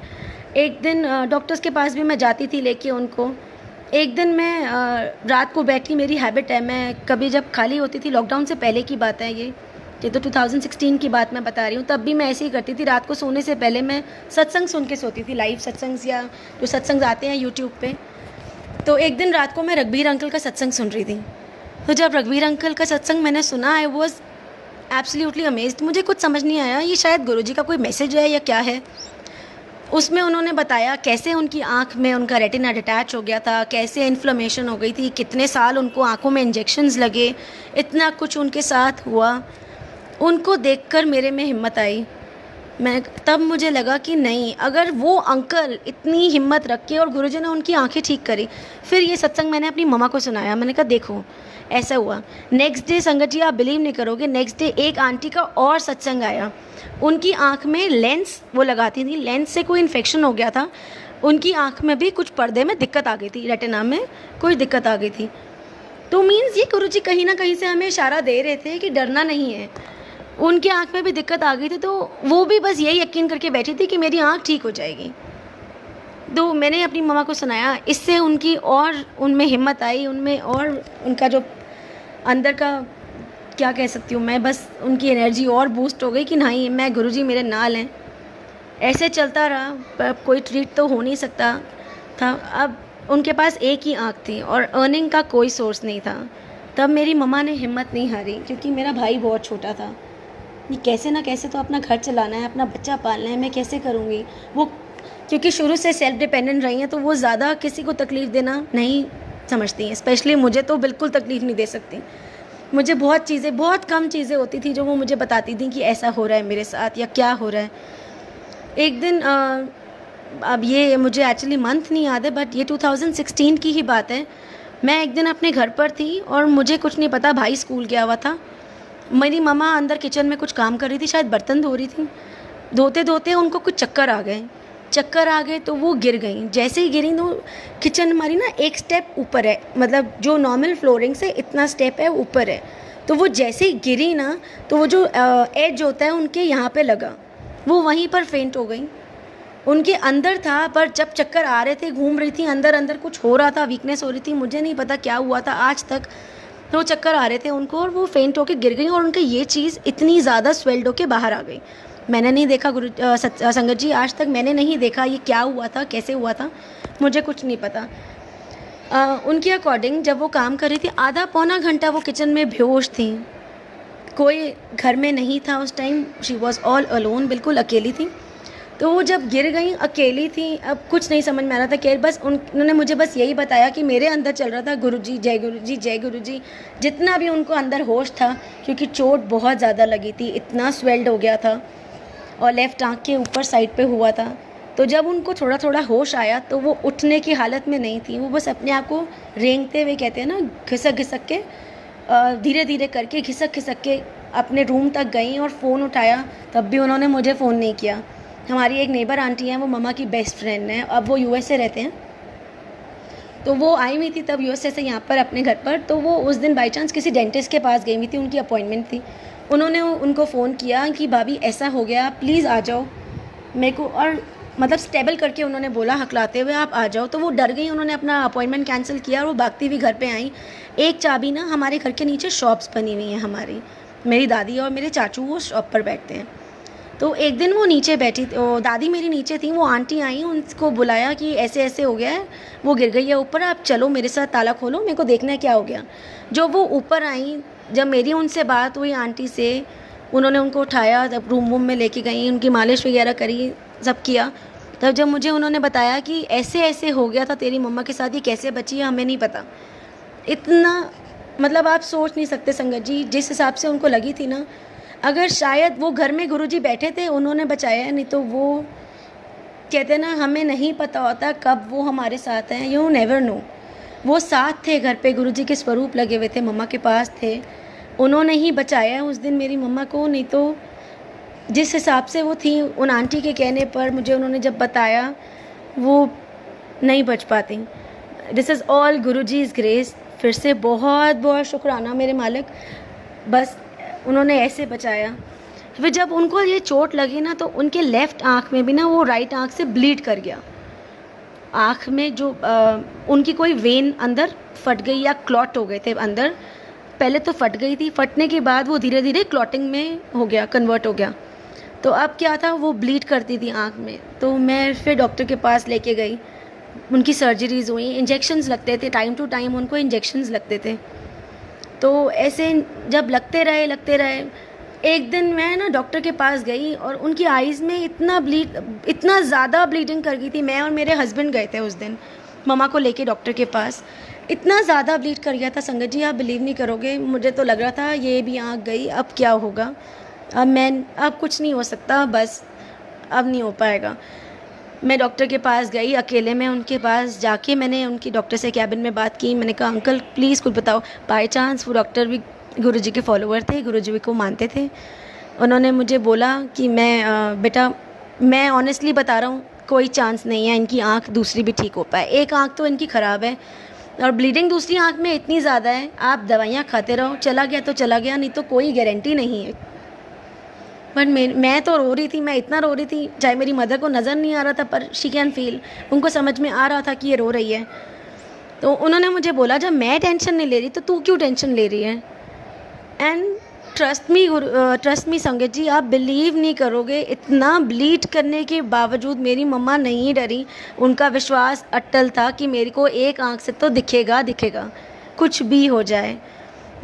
एक दिन डॉक्टर्स के पास भी मैं जाती थी लेके उनको। एक दिन मैं रात को बैठी, मेरी हैबिट है, मैं कभी जब खाली होती थी, लॉकडाउन से पहले की बात है ये तो 2016 की बात मैं बता रही हूँ, तब भी मैं ऐसे ही करती थी। रात को सोने से पहले मैं सत्संग सुन के सोती थी, लाइव सत्संग या जो सत्संग आते हैं यूट्यूब पे। तो एक दिन रात को मैं रघबीर अंकल का सत्संग सुन रही थी। तो जब रघुवीर अंकल का सत्संग मैंने सुना, आई वॉज एब्सोल्युटली अमेज्ड। मुझे कुछ समझ नहीं आया ये शायद गुरुजी का कोई मैसेज है या क्या है। उसमें उन्होंने बताया कैसे उनकी आँख में उनका रेटिना डिटैच हो गया था, कैसे इन्फ्लेमेशन हो गई थी, कितने साल उनको आँखों में इंजेक्शंस लगे, इतना कुछ उनके साथ हुआ। उनको देखकर मेरे में हिम्मत आई। तब मुझे लगा कि नहीं, अगर वो अंकल इतनी हिम्मत रख के और गुरुजी ने उनकी आंखें ठीक करी। फिर ये सत्संग मैंने अपनी मम्मा को सुनाया। मैंने कहा देखो ऐसा हुआ। नेक्स्ट डे संगत जी, आप बिलीव नहीं करोगे, नेक्स्ट डे एक आंटी का और सत्संग आया। उनकी आंख में लेंस वो लगाती थी, लेंस से कोई इन्फेक्शन हो गया था। उनकी आंख में भी कुछ पर्दे में दिक्कत आ गई थी, रेटिना में कोई दिक्कत आ गई थी। तो मीन्स ये गुरुजी कहीं ना कहीं से हमें इशारा दे रहे थे कि डरना नहीं है। उनकी आंख में भी दिक्कत आ गई थी, तो वो भी बस यही यकीन करके बैठी थी कि मेरी आंख ठीक हो जाएगी। तो मैंने अपनी मम्मा को सुनाया, इससे उनकी और उनमें हिम्मत आई, उनमें और उनका जो अंदर का क्या कह सकती हूँ मैं, बस उनकी एनर्जी और बूस्ट हो गई कि नहीं, मैं गुरुजी मेरे नाल हैं। ऐसे चलता रहा, पर कोई ट्रीट तो हो नहीं सकता था। अब उनके पास एक ही आंख थी और अर्निंग का कोई सोर्स नहीं था। तब मेरी मम्मा ने हिम्मत नहीं हारी, क्योंकि मेरा भाई बहुत छोटा था। ये कैसे ना कैसे तो अपना घर चलाना है, अपना बच्चा पालना है, मैं कैसे करूँगी। वो क्योंकि शुरू से सेल्फ डिपेंडेंट रही हैं, तो वो ज़्यादा किसी को तकलीफ़ देना नहीं समझती हैं। स्पेशली मुझे तो बिल्कुल तकलीफ़ नहीं दे सकती। मुझे बहुत कम चीज़ें होती थी जो वो मुझे बताती थी कि ऐसा हो रहा है मेरे साथ या क्या हो रहा है। एक दिन अब ये मुझे एक्चुअली मंथ नहीं याद है, बट ये 2016 की ही बात है। मैं एक दिन अपने घर पर थी और मुझे कुछ नहीं पता, भाई स्कूल गया हुआ था। मेरी मम्मा अंदर किचन में कुछ काम कर रही थी, शायद बर्तन धो रही थी। धोते धोते उनको कुछ चक्कर आ गए तो वो गिर गई। जैसे ही गिरी तो किचन हमारी ना एक स्टेप ऊपर है, मतलब जो नॉर्मल फ्लोरिंग से इतना स्टेप है ऊपर है। तो वो जैसे ही गिरी ना, तो वो जो एज होता है उनके यहाँ पे लगा, वो वहीं पर फेंट हो गई। उनके अंदर था, पर जब चक्कर आ रहे थे, घूम रही थी, अंदर अंदर कुछ हो रहा था, वीकनेस हो रही थी, मुझे नहीं पता क्या हुआ था आज तक। तो चक्कर आ रहे थे उनको और वो फेंट होके गिर गई और उनके ये चीज़ इतनी ज़्यादा स्वेल्ड होके बाहर आ गई। मैंने नहीं देखा संगत जी, आज तक मैंने नहीं देखा ये क्या हुआ था, कैसे हुआ था, मुझे कुछ नहीं पता। उनके अकॉर्डिंग जब वो काम कर रही थी, आधा पौना घंटा वो किचन में बेहोश थी। कोई घर में नहीं था उस time, she was all alone, बिल्कुल अकेली थी। तो वो जब गिर गई, अकेली थी, अब कुछ नहीं समझ में आ रहा था। क्या बस उन्होंने मुझे बस यही बताया कि मेरे अंदर चल रहा था गुरुजी जय गुरुजी जय गुरुजी। जितना भी उनको अंदर होश था, क्योंकि चोट बहुत ज़्यादा लगी थी, इतना स्वेल्ड हो गया था और लेफ़्ट आँख के ऊपर साइड पे हुआ था। तो जब उनको थोड़ा थोड़ा होश आया तो वो उठने की हालत में नहीं थी। वो बस अपने आप को रेंगते हुए, कहते हैं ना, घिसक घिसक के, धीरे धीरे करके घिसक घिसक के अपने रूम तक गई और फ़ोन उठाया। तब भी उन्होंने मुझे फ़ोन नहीं किया। हमारी एक नेबर आंटी हैं, वो मम्मा की बेस्ट फ्रेंड हैं, अब वो यूएसए रहते हैं। तो वो आई हुई थी तब यूएसए से यहाँ पर अपने घर पर। तो वो उस दिन बाई चांस किसी डेंटिस्ट के पास गई हुई थी, उनकी अपॉइंटमेंट थी। उन्होंने उनको फ़ोन किया कि भाभी ऐसा हो गया, प्लीज़ आ जाओ मेरे को, और मतलब स्टेबल करके उन्होंने बोला हकलाते हुए, आप आ जाओ। तो वो डर गई, उन्होंने अपना अपॉइंटमेंट कैंसिल किया और वो भागती हुई घर पे आई। एक चाबी ना, हमारे घर के नीचे शॉप्स बनी हुई हैं हमारी, मेरी दादी और मेरे चाचू वो शॉप पर बैठते हैं। तो एक दिन वो नीचे बैठी, दादी मेरी नीचे थी, वो आंटी आई, उनको बुलाया कि ऐसे ऐसे हो गया है, वो गिर गई है ऊपर, आप चलो मेरे साथ, ताला खोलो, मेरे को देखना है क्या हो गया। जो वो ऊपर आई, जब मेरी उनसे बात हुई आंटी से, उन्होंने उनको उठाया, जब रूम में लेके गई, उनकी मालिश वगैरह करी, सब किया। तब जब मुझे उन्होंने बताया कि ऐसे ऐसे हो गया था तेरी मम्मा के साथ, ये कैसे बची है हमें नहीं पता। इतना मतलब आप सोच नहीं सकते संगत जी, जिस हिसाब से उनको लगी थी ना, अगर शायद वो घर में गुरुजी बैठे थे, उन्होंने बचाया, नहीं तो वो कहते ना, हमें नहीं पता होता कब वो हमारे साथ हैं, यू नेवर नो। वो साथ थे घर पे, गुरुजी के स्वरूप लगे हुए थे, मम्मा के पास थे, उन्होंने ही बचाया उस दिन मेरी मम्मा को। नहीं तो जिस हिसाब से वो थी, उन आंटी के कहने पर मुझे उन्होंने जब बताया, वो नहीं बच पाती। This is all Guruji's grace. फिर से बहुत बहुत शुक्राना मेरे मालिक, बस उन्होंने ऐसे बचाया। फिर जब उनको ये चोट लगी ना, तो उनके लेफ़्ट आँख में भी ना, वो राइट आँख से ब्लीड कर गया। आँख में जो उनकी कोई वेन अंदर फट गई या क्लॉट हो गए थे अंदर। पहले तो फट गई थी, फटने के बाद वो धीरे धीरे क्लॉटिंग में हो गया, कन्वर्ट हो गया। तो अब क्या था, वो ब्लीड करती थी आँख में। तो मैं फिर डॉक्टर के पास लेके गई, उनकी सर्जरीज़ हुई, इंजेक्शंस लगते थे, टाइम टू टाइम उनको इंजेक्शंस लगते थे। तो ऐसे जब लगते रहे, एक दिन मैं ना डॉक्टर के पास गई और उनकी आइज़ में इतना ज़्यादा ब्लीडिंग कर गई थी। मैं और मेरे हस्बैंड गए थे उस दिन मम्मा को लेके डॉक्टर के पास। इतना ज़्यादा ब्लीड कर गया था संगत जी, आप बिलीव नहीं करोगे, मुझे तो लग रहा था ये भी आँख गई, अब क्या होगा, अब कुछ नहीं हो सकता, बस अब नहीं हो पाएगा। मैं डॉक्टर के पास गई अकेले में, उनके पास जाके मैंने उनकी डॉक्टर से कैबिन में बात की। मैंने कहा अंकल प्लीज़ कुछ बताओ। बाय चांस वो डॉक्टर भी गुरुजी के फॉलोअर थे, गुरुजी को मानते थे। उन्होंने मुझे बोला कि बेटा मैं ऑनेस्टली बता रहा हूँ, कोई चांस नहीं है इनकी आँख दूसरी भी ठीक हो पाए। एक आँख तो इनकी ख़राब है और ब्लीडिंग दूसरी आँख में इतनी ज़्यादा है, आप दवाइयाँ खाते रहो, चला गया तो चला गया, नहीं तो कोई गारंटी नहीं है। बट मैं तो रो रही थी, मैं इतना रो रही थी, चाहे मेरी मदर को नज़र नहीं आ रहा था पर शी कैन फील, उनको समझ में आ रहा था कि ये रो रही है। तो उन्होंने मुझे बोला जब मैं टेंशन नहीं ले रही तो तू क्यों टेंशन ले रही है। एंड ट्रस्ट मी संगत जी, आप बिलीव नहीं करोगे, इतना ब्लीड करने के बावजूद मेरी मम्मा नहीं डरी। उनका विश्वास अटल था कि मेरे को एक आँख से तो दिखेगा, कुछ भी हो जाए।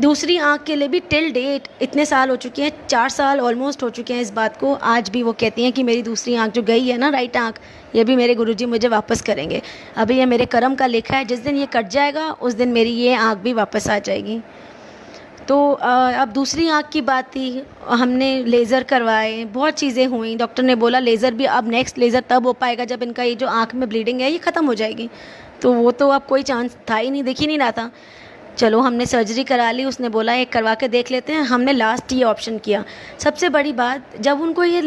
दूसरी आँख के लिए भी टिल डेट इतने साल हो चुके हैं, 4 साल ऑलमोस्ट हो चुके हैं इस बात को। आज भी वो कहती हैं कि मेरी दूसरी आँख जो गई है ना, राइट आँख, ये भी मेरे गुरुजी मुझे वापस करेंगे। अभी ये मेरे कर्म का लेखा है, जिस दिन ये कट जाएगा उस दिन मेरी ये आँख भी वापस आ जाएगी। तो अब दूसरी आँख की बात थी, हमने लेज़र करवाए, बहुत चीज़ें हुई। डॉक्टर ने बोला लेज़र भी अब नेक्स्ट लेज़र तब हो पाएगा जब इनका ये जो आँख में ब्लीडिंग है ये ख़त्म हो जाएगी। तो वो तो अब कोई चांस था ही नहीं, दिख ही नहीं रहा था। चलो हमने सर्जरी करा ली, उसने बोला एक करवा के देख लेते हैं, हमने लास्ट ये ऑप्शन किया। सबसे बड़ी बात, जब उनको ये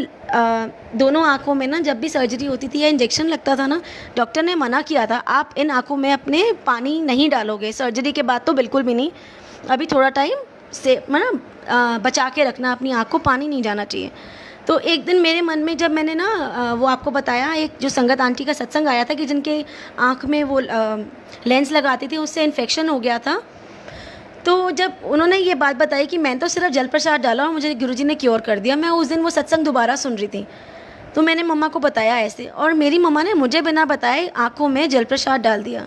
दोनों आँखों में ना जब भी सर्जरी होती थी या इंजेक्शन लगता था ना, डॉक्टर ने मना किया था आप इन आँखों में अपने पानी नहीं डालोगे, सर्जरी के बाद तो बिल्कुल भी नहीं, अभी थोड़ा टाइम से मतलब बचा के रखना, अपनी आँख को पानी नहीं जाना चाहिए। तो एक दिन मेरे मन में जब मैंने ना वो आपको बताया, एक जो संगत आंटी का सत्संग आया था कि जिनके आँख में वो लेंस लगाती थी उससे इन्फेक्शन हो गया था, तो जब उन्होंने ये बात बताई कि मैंने तो सिर्फ जल प्रसाद डाला और मुझे गुरुजी ने क्योर कर दिया, मैं उस दिन वो सत्संग दोबारा सुन रही थी। तो मैंने मम्मा को बताया ऐसे, और मेरी मम्मा ने मुझे बिना बताए आँखों में जल प्रसाद डाल दिया।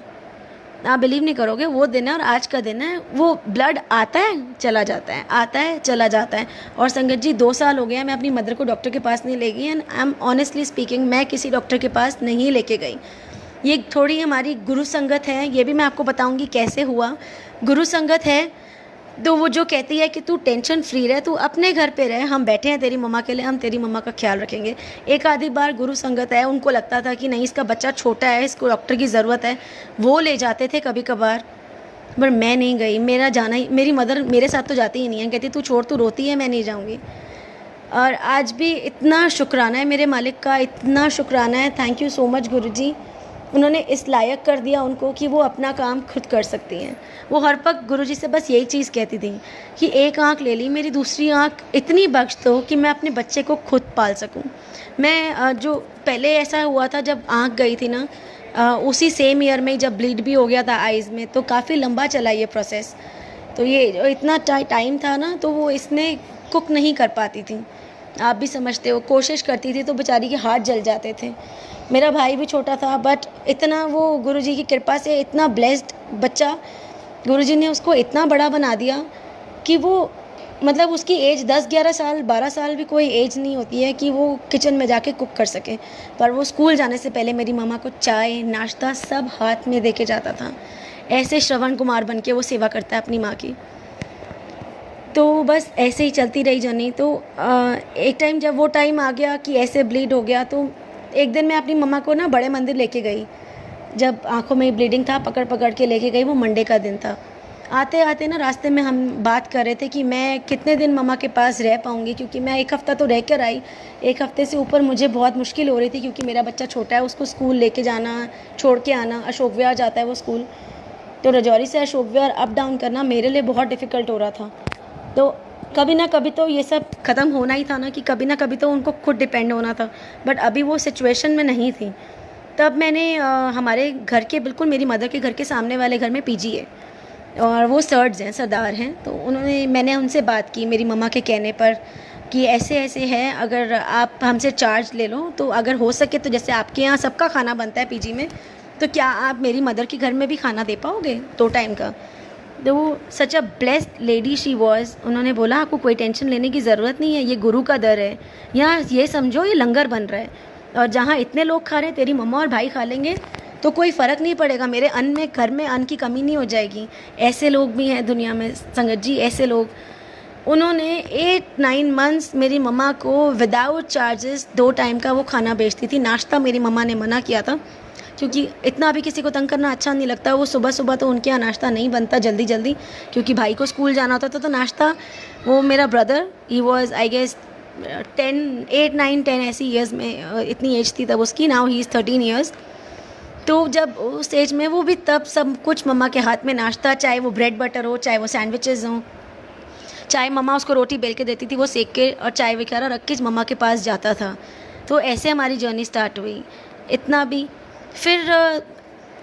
आप बिलीव नहीं करोगे, वो दिन है और आज का दिन है, वो ब्लड आता है चला जाता है, आता है चला जाता है। और संगत जी 2 साल हो गया मैं अपनी मदर को डॉक्टर के पास नहीं ले गई, and I am honestly speaking मैं किसी डॉक्टर के पास नहीं लेके गई। ये थोड़ी हमारी गुरु संगत है, ये भी मैं आपको बताऊंगी कैसे हुआ। गुरु संगत है तो वो जो कहती है कि तू टेंशन फ्री रहे, तू अपने घर पे रहे, हम बैठे हैं तेरी मम्मा के लिए, हम तेरी मम्मा का ख्याल रखेंगे। एक आधी बार गुरु संगत है, उनको लगता था कि नहीं इसका बच्चा छोटा है, इसको डॉक्टर की ज़रूरत है, वो ले जाते थे कभी कभार, पर मैं नहीं गई। मेरा जाना ही, मेरी मदर मेरे साथ तो जाती ही नहीं है, कहती तू छोड़, तू रोती है, मैं नहीं जाऊँगी। और आज भी इतना शुक्राना है मेरे मालिक का, इतना शुक्राना है, थैंक यू सो मच गुरुजी। उन्होंने इस लायक कर दिया उनको कि वो अपना काम खुद कर सकती हैं। वो हर वक्त गुरुजी से बस यही चीज़ कहती थी कि एक आँख ले ली, मेरी दूसरी आँख इतनी बख्श दो कि मैं अपने बच्चे को खुद पाल सकूं। मैं जो पहले ऐसा हुआ था जब आँख गई थी ना, उसी सेम ईयर में जब ब्लीड भी हो गया था आइज़ में, तो काफ़ी लंबा चला ये प्रोसेस। तो ये इतना टाइम था ना, तो वो इसमें कुक नहीं कर पाती थी, आप भी समझते हो, कोशिश करती थी तो बेचारी के हाथ जल जाते थे। मेरा भाई भी छोटा था, बट इतना वो गुरुजी की कृपा से इतना ब्लेस्ड बच्चा, गुरुजी ने उसको इतना बड़ा बना दिया कि वो मतलब उसकी एज 10-11 साल 12 साल भी कोई एज नहीं होती है कि वो किचन में जाके कुक कर सके। पर वो स्कूल जाने से पहले मेरी मामा को चाय नाश्ता सब हाथ में दे के जाता था। ऐसे श्रवण कुमार बन के वो सेवा करता है अपनी माँ की। तो बस ऐसे ही चलती रही जर्नी। तो एक टाइम जब वो टाइम आ गया कि ऐसे ब्लीड हो गया, तो एक दिन मैं अपनी मम्मा को ना बड़े मंदिर लेके गई। जब आंखों में ब्लीडिंग था, पकड़ पकड़ के लेके गई, वो मंडे का दिन था। आते आते ना रास्ते में हम बात कर रहे थे कि मैं कितने दिन मम्मा के पास रह पाऊँगी, क्योंकि मैं 1 हफ़्ता तो रह कर आई, 1 हफ़्ते से ऊपर मुझे बहुत मुश्किल हो रही थी, क्योंकि मेरा बच्चा छोटा है, उसको स्कूल लेके जाना, छोड़ के आना। अशोक विहार जाता है वो स्कूल, तो रजौरी से अशोक विहार अप डाउन करना मेरे लिए बहुत डिफ़िकल्ट हो रहा था। तो कभी ना कभी तो ये सब ख़त्म होना ही था ना, कि कभी ना कभी तो उनको खुद डिपेंड होना था। बट अभी वो सिचुएशन में नहीं थी। तब मैंने हमारे घर के बिल्कुल मेरी मदर के घर के सामने वाले घर में पीजी है, और वो सर्ड्स हैं, सरदार हैं। तो मैंने उनसे बात की मेरी मम्मा के कहने पर कि ऐसे ऐसे है, अगर आप हमसे चार्ज ले लो तो अगर हो सके तो, जैसे आपके यहाँ सबका खाना बनता है पीजी में, तो क्या आप मेरी मदर के घर में भी खाना दे पाओगे 2 टाइम का। तो वो such a blessed lady she was. उन्होंने बोला आपको कोई टेंशन लेने की ज़रूरत नहीं है, ये गुरु का दर है, यहाँ ये समझो ये लंगर बन रहा है, और जहाँ इतने लोग खा रहे हैं तेरी मम्मा और भाई खा लेंगे तो कोई फ़र्क नहीं पड़ेगा, मेरे अन्न में, घर में अन्न की कमी नहीं हो जाएगी। ऐसे लोग भी हैं दुनिया में संगत जी, ऐसे लोग। उन्होंने 8-9 मंथ्स मेरी मम्मा को विदाउट चार्जेस 2 टाइम का वो खाना बेचती थी। नाश्ता मेरी मम्मा ने मना किया था, क्योंकि इतना भी किसी को तंग करना अच्छा नहीं लगता। वो सुबह सुबह तो उनके यहाँ नाश्ता नहीं बनता जल्दी जल्दी, क्योंकि भाई को स्कूल जाना होता था। तो नाश्ता वो मेरा brother, he was I guess 8-9-10 ऐसी ईयर्स में, इतनी एज थी तब उसकी, नाउ ही इज़ 13 ईयर्स। तो जब उस एज में वो भी तब सब कुछ मम्मा के हाथ में नाश्ता, चाहे वो ब्रेड बटर हो, चाहे वो सैंडविचेज़ हों, चाहे मम्मा उसको रोटी बेल के देती थी वो सेक के, और चाय वगैरह रख के मम्मा के पास जाता था। तो ऐसे हमारी जर्नी स्टार्ट हुई। इतना भी फिर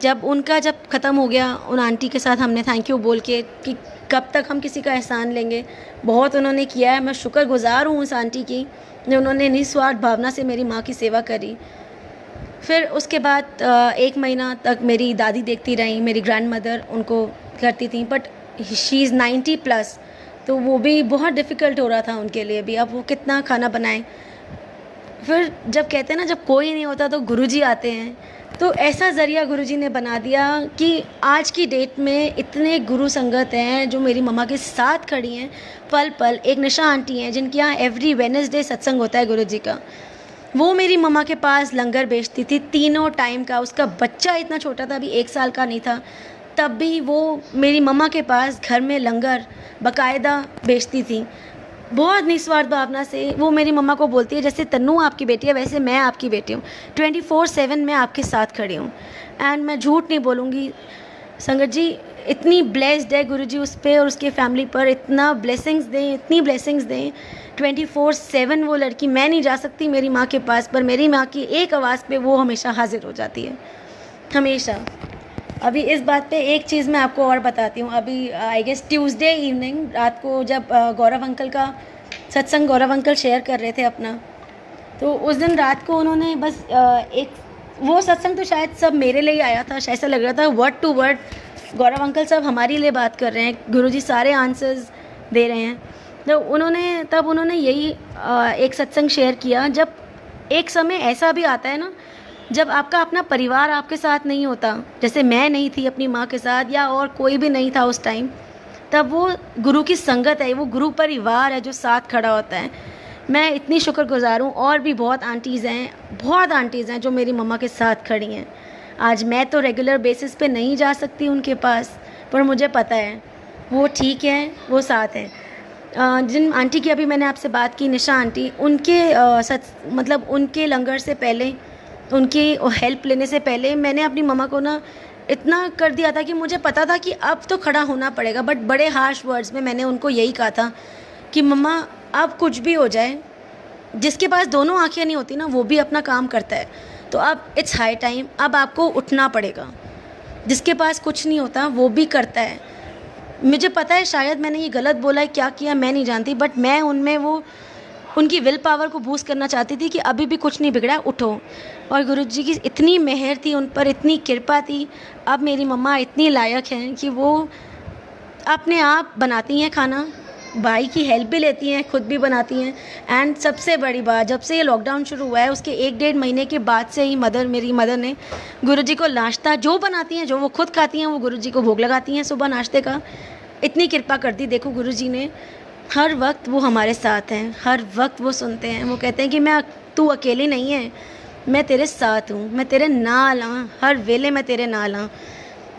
जब ख़त्म हो गया, उन आंटी के साथ हमने थैंक यू बोल के कि कब तक हम किसी का एहसान लेंगे, बहुत उन्होंने किया है। मैं शुक्रगुज़ार हूँ उस आंटी की, जो उन्होंने निस्वार्थ भावना से मेरी माँ की सेवा करी। फिर उसके बाद 1 महीना तक मेरी दादी देखती रही, मेरी ग्रैंड मदर उनको करती थी, बट शी इज़ 90+, तो वो भी बहुत डिफ़िकल्ट हो रहा था उनके लिए भी, अब वो कितना खाना बनाएं। फिर जब कहते हैं ना, जब कोई नहीं होता तो गुरुजी आते हैं, तो ऐसा ज़रिया गुरुजी ने बना दिया कि आज की डेट में इतने गुरु संगत हैं जो मेरी मम्मा के साथ खड़ी हैं पल पल। एक निशा आंटी हैं जिनके यहाँ एवरी वेडनेसडे सत्संग होता है गुरुजी का, वो मेरी मम्मा के पास लंगर बेचती थी 3 टाइम का। उसका बच्चा इतना छोटा था, अभी 1 साल का नहीं था, तब भी वो मेरी मम्मा के पास घर में लंगर बाकायदा बेचती थी। बहुत निस्वार्थ भावना से वो मेरी मम्मा को बोलती है जैसे तन्नू आपकी बेटी है वैसे मैं आपकी बेटी हूँ, 24/7 मैं आपके साथ खड़ी हूँ। एंड मैं झूठ नहीं बोलूँगी संगत जी, इतनी ब्लेस्ड है गुरुजी उस पर और उसके फैमिली पर, इतना ब्लेसिंग्स दें, इतनी ब्लेसिंग्स दें। 24/7 वो लड़की, मैं नहीं जा सकती मेरी माँ के पास, पर मेरी माँ की एक आवाज़ पे वो हमेशा हाजिर हो जाती है, हमेशा। अभी इस बात पे एक चीज़ मैं आपको और बताती हूँ। अभी आई गेस ट्यूसडे इवनिंग रात को जब गौरव अंकल का सत्संग, गौरव अंकल शेयर कर रहे थे अपना, तो उस दिन रात को उन्होंने बस एक वो सत्संग तो शायद सब मेरे लिए ही आया था, ऐसा लग रहा था word to word Gaurav uncle सब हमारे लिए बात कर रहे हैं, गुरुजी सारे आंसर्स दे रहे हैं। तो उन्होंने यही एक सत्संग शेयर किया। जब एक समय ऐसा भी आता है ना, जब आपका अपना परिवार आपके साथ नहीं होता, जैसे मैं नहीं थी अपनी माँ के साथ या और कोई भी नहीं था उस टाइम, तब वो गुरु की संगत है, वो गुरु परिवार है जो साथ खड़ा होता है। मैं इतनी शुक्रगुजार हूँ। और भी बहुत आंटीज़ हैं जो मेरी मम्मा के साथ खड़ी हैं। आज मैं तो रेगुलर बेसिस पे नहीं जा सकती उनके पास, पर मुझे पता है वो ठीक है, वो साथ हैं। जिन आंटी की अभी मैंने आपसे बात की, निशा आंटी, उनके मतलब उनके लंगर से पहले, उनकी हेल्प लेने से पहले मैंने अपनी मम्मा को ना इतना कर दिया था कि मुझे पता था कि अब तो खड़ा होना पड़ेगा, बट बड़े हार्श वर्ड्स में मैंने उनको यही कहा था कि मम्मा अब कुछ भी हो जाए, जिसके पास दोनों आंखें नहीं होती ना वो भी अपना काम करता है, तो अब इट्स हाई टाइम, अब आपको उठना पड़ेगा। जिसके पास कुछ नहीं होता वो भी करता है। मुझे पता है शायद मैंने ये गलत बोला है, क्या किया मैं नहीं जानती, बट मैं उनमें वो उनकी विल पावर को बूस्ट करना चाहती थी कि अभी भी कुछ नहीं बिगड़ा, उठो। और गुरुजी की इतनी मेहर थी उन पर, इतनी कृपा थी। अब मेरी मम्मा इतनी लायक हैं कि वो अपने आप बनाती हैं खाना, भाई की हेल्प भी लेती हैं, खुद भी बनाती हैं। एंड सबसे बड़ी बात, जब से ये लॉकडाउन शुरू हुआ है उसके 1-1.5 महीने के बाद से ही मेरी मदर ने गुरुजी को नाश्ता जो बनाती हैं, जो वो खुद खाती हैं, वो गुरुजी को भोग लगाती हैं सुबह नाश्ते का। इतनी कृपा कर दी देखो गुरुजी ने। हर वक्त वो हमारे साथ हैं, हर वक्त वो सुनते हैं। वो कहते हैं कि तू अकेली नहीं है, मैं तेरे साथ हूँ, मैं तेरे नाल हाँ, हर वेले मैं तेरे नाल हाँ।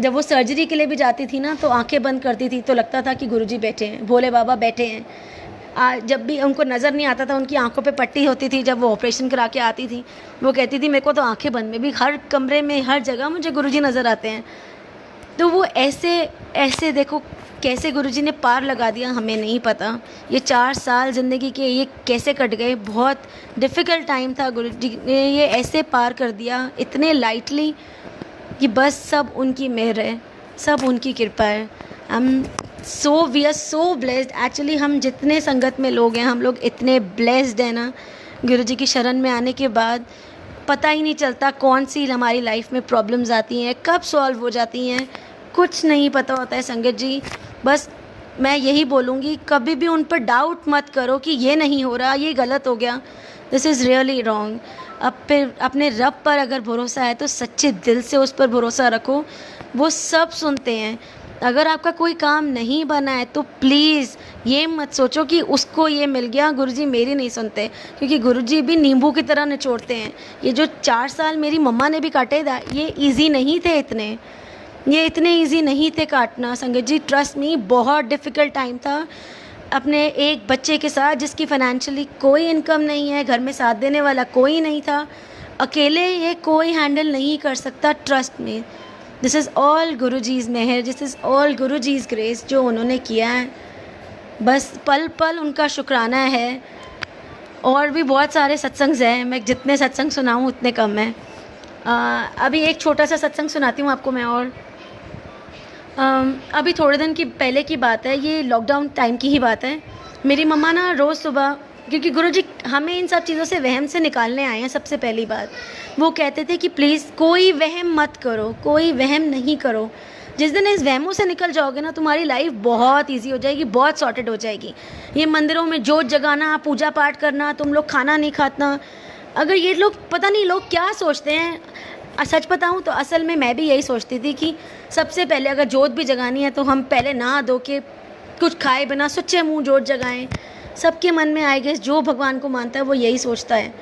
जब वो सर्जरी के लिए भी जाती थी ना, तो आंखें बंद करती थी तो लगता था कि गुरुजी बैठे हैं, भोले बाबा बैठे हैं। जब भी उनको नज़र नहीं आता था, उनकी आंखों पे पट्टी होती थी, जब वो ऑपरेशन करा के आती थी, वो कहती थी मेरे को तो आंखें बंद में भी हर कमरे में हर जगह मुझे गुरुजी नज़र आते हैं। तो वो ऐसे देखो कैसे गुरुजी ने पार लगा दिया, हमें नहीं पता। ये 4 साल ज़िंदगी के ये कैसे कट गए, बहुत डिफ़िकल्ट टाइम था, गुरुजी ने ये ऐसे पार कर दिया इतने लाइटली कि बस सब उनकी मेहर है, सब उनकी कृपा है। We are so blessed actually. हम जितने संगत में लोग हैं, हम लोग इतने ब्लेस्ड हैं ना, गुरुजी की शरण में आने के बाद पता ही नहीं चलता कौन सी हमारी लाइफ में प्रॉब्लम्स आती हैं, कब सॉल्व हो जाती हैं, कुछ नहीं पता होता है संगत जी। बस मैं यही बोलूँगी, कभी भी उन पर डाउट मत करो कि ये नहीं हो रहा, ये गलत हो गया, दिस इज़ रियली रॉन्ग। अब फिर अपने रब पर अगर भरोसा है तो सच्चे दिल से उस पर भरोसा रखो, वो सब सुनते हैं। अगर आपका कोई काम नहीं बना है तो प्लीज़ ये मत सोचो कि उसको ये मिल गया, गुरुजी मेरी नहीं सुनते, क्योंकि गुरुजी भी नींबू की तरह निचोड़ते हैं। ये जो 4 साल मेरी मम्मा ने भी काटे था, ये ईजी नहीं थे ये इतने ईजी नहीं थे काटना संगत जी। ट्रस्ट मी, बहुत डिफ़िकल्ट टाइम था अपने एक बच्चे के साथ जिसकी फाइनेंशियली कोई इनकम नहीं है, घर में साथ देने वाला कोई नहीं था, अकेले ये कोई हैंडल नहीं कर सकता। Trust me, this is all Guruji's मेहर, this is all Guruji's grace जो उन्होंने किया है। बस पल पल उनका शुक्राना है। और भी बहुत सारे सत्संग हैं, मैं जितने सत्संग सुनाऊँ उतने कम हैं। अभी एक छोटा सा सत्संग सुनाती हूँ आपको मैं। और अभी थोड़े दिन की पहले की बात है, ये लॉकडाउन टाइम की ही बात है। मेरी मम्मा ना रोज़ सुबह, क्योंकि गुरुजी हमें इन सब चीज़ों से वहम से निकालने आए हैं। सबसे पहली बात वो कहते थे कि प्लीज़ कोई वहम मत करो, कोई वहम नहीं करो। जिस दिन इस वहमों से निकल जाओगे ना, तुम्हारी लाइफ बहुत इजी हो जाएगी, बहुत सॉर्टेड हो जाएगी। ये मंदिरों में जोत जगाना, पूजा पाठ करना, तुम लोग खाना नहीं खाता, अगर ये लोग, पता नहीं लोग क्या सोचते हैं। सच बताऊँ तो असल में मैं भी यही सोचती थी कि सबसे पहले अगर जोत भी जगानी है तो हम पहले नहा धो के कुछ खाए बिना सच्चे मुँह जोत जगाएं। सबके मन में आई गेस जो भगवान को मानता है वो यही सोचता है।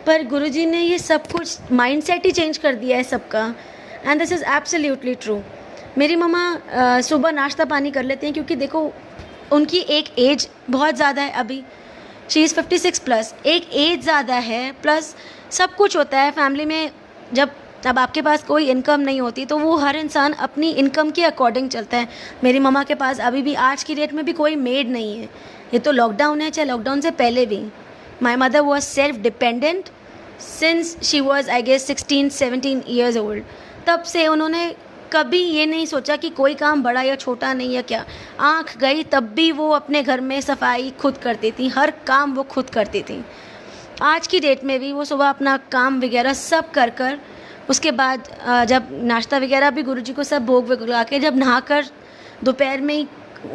पर गुरुजी ने ये सब कुछ माइंडसेट ही चेंज कर दिया है सबका, and this is absolutely true. मेरी मम्मा सुबह नाश्ता पानी कर लेते हैं, क्योंकि देखो उनकी एक एज बहुत ज़्यादा है अभी, शी इज़ 56 प्लस, एक एज ज़्यादा है, प्लस सब कुछ होता है फैमिली में। अब आपके पास कोई इनकम नहीं होती तो वो हर इंसान अपनी इनकम के अकॉर्डिंग चलता है। मेरी मम्मा के पास अभी भी आज की डेट में भी कोई मेड नहीं है। ये तो लॉकडाउन है, चाहे लॉकडाउन से पहले भी my mother was self dependent since she was I guess 16-17 years old. तब से उन्होंने कभी ये नहीं सोचा कि कोई काम बड़ा या छोटा नहीं या क्या। आँख गई तब भी वो अपने घर में सफाई खुद करती थी, हर काम वो खुद करती थी। आज की डेट में भी वो सुबह अपना काम वगैरह सब कर उसके बाद जब नाश्ता वगैरह भी गुरुजी को सब भोग वगैरह के जब नहाकर दोपहर में ही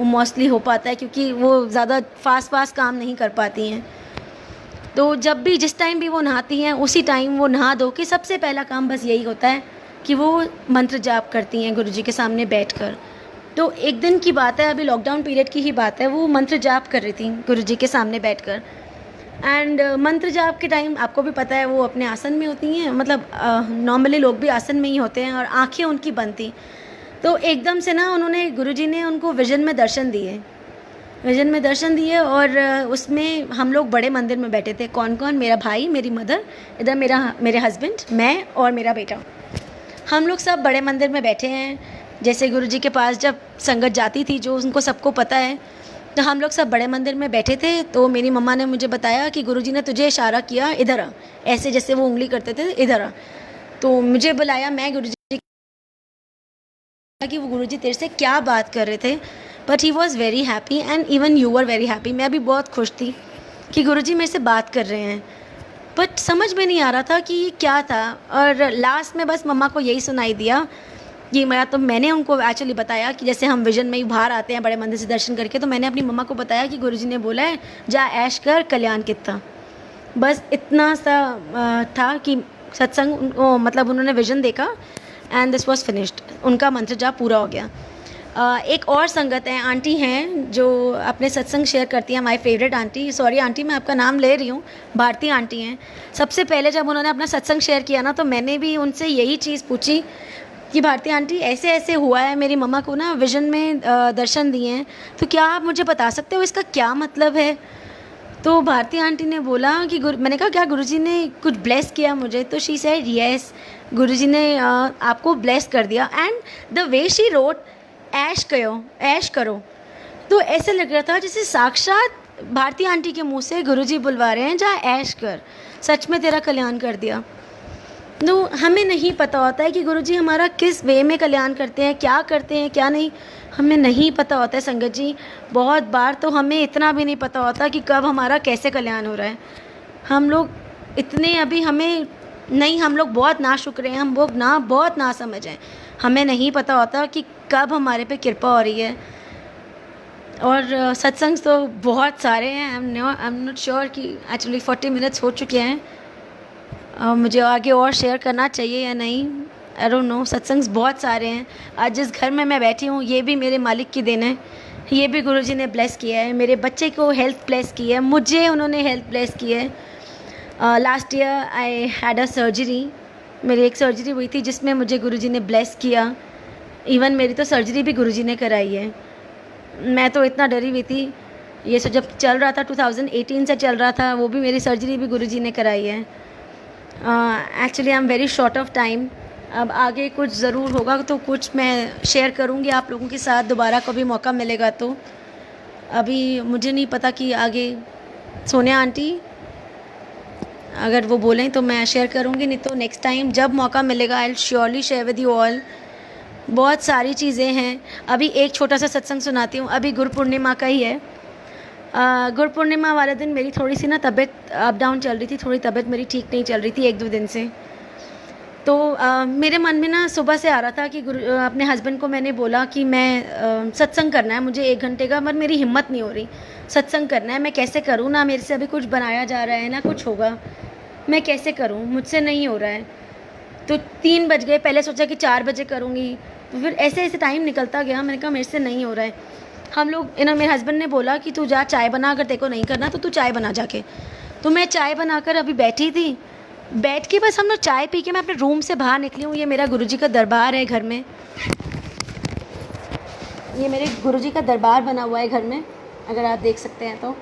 मोस्टली हो पाता है, क्योंकि वो ज़्यादा फास्ट काम नहीं कर पाती हैं। तो जब भी जिस टाइम भी वो नहाती हैं उसी टाइम वो नहा धो के सबसे पहला काम बस यही होता है कि वो मंत्र जाप करती हैं गुरुजी के सामने बैठकर। तो एक दिन की बात है, अभी लॉकडाउन पीरियड की ही बात है, वो मंत्र जाप कर रही थी गुरुजी के सामने बैठकर। एंड मंत्र जाप के टाइम आपको भी पता है वो अपने आसन में होती हैं, मतलब नॉर्मली लोग भी आसन में ही होते हैं, और आंखें उनकी बंद थी। तो एकदम से ना उन्होंने, गुरुजी ने उनको विज़न में दर्शन दिए और उसमें हम लोग बड़े मंदिर में बैठे थे। कौन कौन? मेरा भाई, मेरी मदर, इधर मेरे हस्बैंड, मैं और मेरा बेटा। हम लोग सब बड़े मंदिर में बैठे हैं। जैसे गुरुजी के पास जब संगत जाती थी, जो उनको सबको पता है, तो हम लोग सब बड़े मंदिर में बैठे थे। तो मेरी मम्मा ने मुझे बताया कि गुरुजी ने तुझे इशारा किया, इधर आ, ऐसे जैसे वो उंगली करते थे, इधर आ। तो मुझे बुलाया, मैं गुरुजी कि वो गुरुजी तेरे से क्या बात कर रहे थे। But he was very happy and even you were very happy. मैं भी बहुत खुश थी कि गुरुजी मेरे से बात कर रहे हैं, बट समझ में नहीं आ रहा था कि ये क्या था। और लास्ट में बस मम्मा को यही सुनाई दिया कि मैंने उनको एक्चुअली बताया कि जैसे हम विजन में ही बाहर आते हैं बड़े मंदिर से दर्शन करके, तो मैंने अपनी मम्मा को बताया कि गुरुजी ने बोला है जा ऐश कर, कल्याण कितना। बस इतना सा था कि सत्संग, मतलब उन्होंने विजन देखा एंड दिस वॉज फिनिश्ड, उनका मंत्र जाप पूरा हो गया। एक और संगत है, आंटी हैं जो अपने सत्संग शेयर करती हैं, my favourite aunty. Sorry aunty, मैं आपका नाम ले रही हूँ, भारती आंटी हैं। सबसे पहले जब उन्होंने अपना सत्संग शेयर किया ना, तो मैंने भी उनसे यही चीज़ पूछी कि भारती आंटी ऐसे ऐसे हुआ है, मेरी मम्मा को ना विजन में दर्शन दिए हैं, तो क्या आप मुझे बता सकते हो इसका क्या मतलब है। तो भारती आंटी ने बोला कि मैंने कहा क्या गुरुजी ने कुछ ब्लेस किया मुझे, तो शी सेड यस, गुरुजी ने आपको ब्लेस कर दिया। And the way she wrote ऐश करो, तो ऐसे लग रहा था जैसे साक्षात भारती आंटी के मुंह से गुरुजी बुलवा रहे हैं, जा ऐश कर, सच में तेरा कल्याण कर दिया। तो हमें नहीं पता होता है कि गुरुजी हमारा किस वे में कल्याण करते हैं, क्या करते हैं क्या नहीं, हमें नहीं पता होता है संगत जी। बहुत बार तो हमें इतना भी नहीं पता होता कि कब हमारा कैसे कल्याण हो रहा है। हम लोग इतने अभी हमें नहीं, हम लोग बहुत नाशुक्र हैं, हम लोग बहुत ना समझ हैं। हमें नहीं पता होता कि कब हमारे पे कृपा हो रही है। और सत्संग तो बहुत सारे हैं। आई एम नॉट श्योर कि एक्चुअली 40 मिनट्स हो चुके हैं। मुझे आगे और शेयर करना चाहिए या नहीं, आई डोंट नो। सत्संग्स बहुत सारे हैं। आज जिस घर में मैं बैठी हूँ ये भी मेरे मालिक की देन है, ये भी गुरुजी ने ब्लेस किया है। मेरे बच्चे को हेल्थ ब्लेस की है, मुझे उन्होंने हेल्थ ब्लेस की है। Last year I had a surgery, मेरी एक सर्जरी हुई थी जिसमें मुझे गुरुजी ने ब्लेस किया। इवन मेरी तो सर्जरी भी गुरुजी ने कराई है। मैं तो इतना डरी हुई थी, ये सब जब चल रहा था 2018 से चल रहा था, वो भी मेरी सर्जरी भी गुरुजी ने कराई है। Actually I am very short of time. अब आगे कुछ ज़रूर होगा तो कुछ मैं शेयर करूँगी आप लोगों के साथ, दोबारा कभी मौका मिलेगा तो। अभी मुझे नहीं पता कि आगे सोनिया आंटी अगर वो बोलें तो मैं शेयर करूँगी, नहीं तो नेक्स्ट टाइम जब मौका मिलेगा I will surely share with you all. बहुत सारी चीज़ें हैं। अभी एक छोटा सा सत्संग सुनाती हूँ। अभी गुरु पूर्णिमा का ही है। गुरु पूर्णिमा वाले दिन मेरी थोड़ी सी ना तबीयत अप डाउन चल रही थी, थोड़ी तबीयत मेरी ठीक नहीं चल रही थी 1-2 दिन से। तो मेरे मन में ना सुबह से आ रहा था कि अपने हस्बैंड को मैंने बोला कि मैं सत्संग करना है मुझे 1 घंटे का, पर मेरी हिम्मत नहीं हो रही, सत्संग करना है, मैं कैसे करूँ? ना मेरे से अभी कुछ बनाया जा रहा है ना कुछ होगा, मैं कैसे करूँ? मुझसे नहीं हो रहा है। तो 3 बज गए। पहले सोचा कि 4 बजे करूँगी, तो फिर ऐसे ऐसे टाइम निकलता गया। मैंने कहा मेरे से नहीं हो रहा है। हम लोग मेरे हस्बैंड ने बोला कि तू जा चाय बना, अगर तेरे को नहीं करना तो तू चाय बना जाके। तो मैं चाय बनाकर अभी बैठी थी, बैठ के बस हम लोग चाय पी के मैं अपने रूम से बाहर निकली हूँ। ये मेरा गुरुजी का दरबार है घर में, ये मेरे गुरुजी का दरबार बना हुआ है घर में, अगर आप देख सकते हैं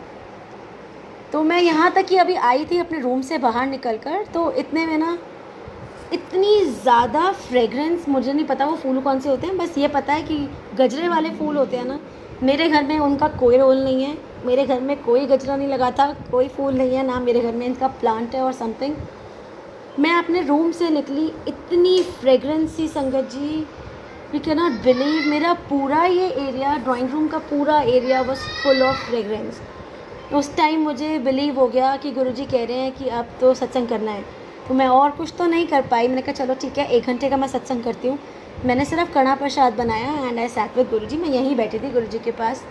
तो मैं यहाँ तक कि अभी आई थी अपने रूम से बाहर निकल कर, तो इतने में ना इतनी ज़्यादा फ्रेगरेंस, मुझे नहीं पता वो फूल कौन से होते हैं, बस ये पता है कि गजरे वाले फूल होते हैं ना, मेरे घर में उनका कोई रोल नहीं है। मेरे घर में कोई गजरा नहीं लगा था, कोई फूल नहीं है ना मेरे घर में, इनका प्लांट है और समथिंग। मैं अपने रूम से निकली, इतनी फ्रेगरेंस थी संगत जी, यू कैन नॉट बिलीव। मेरा पूरा ये एरिया, ड्राइंग रूम का पूरा area was full of fragrance. उस टाइम मुझे बिलीव हो गया कि गुरुजी कह रहे हैं कि अब तो सत्संग करना है। तो मैं और कुछ तो नहीं कर पाई। मैंने कहा चलो ठीक है 1 घंटे का मैं सत्संग करती हूँ। मैंने सिर्फ कड़ा प्रसाद बनाया एंड आई सैट विद गुरुजी। मैं यहीं बैठी थी गुरुजी के पास।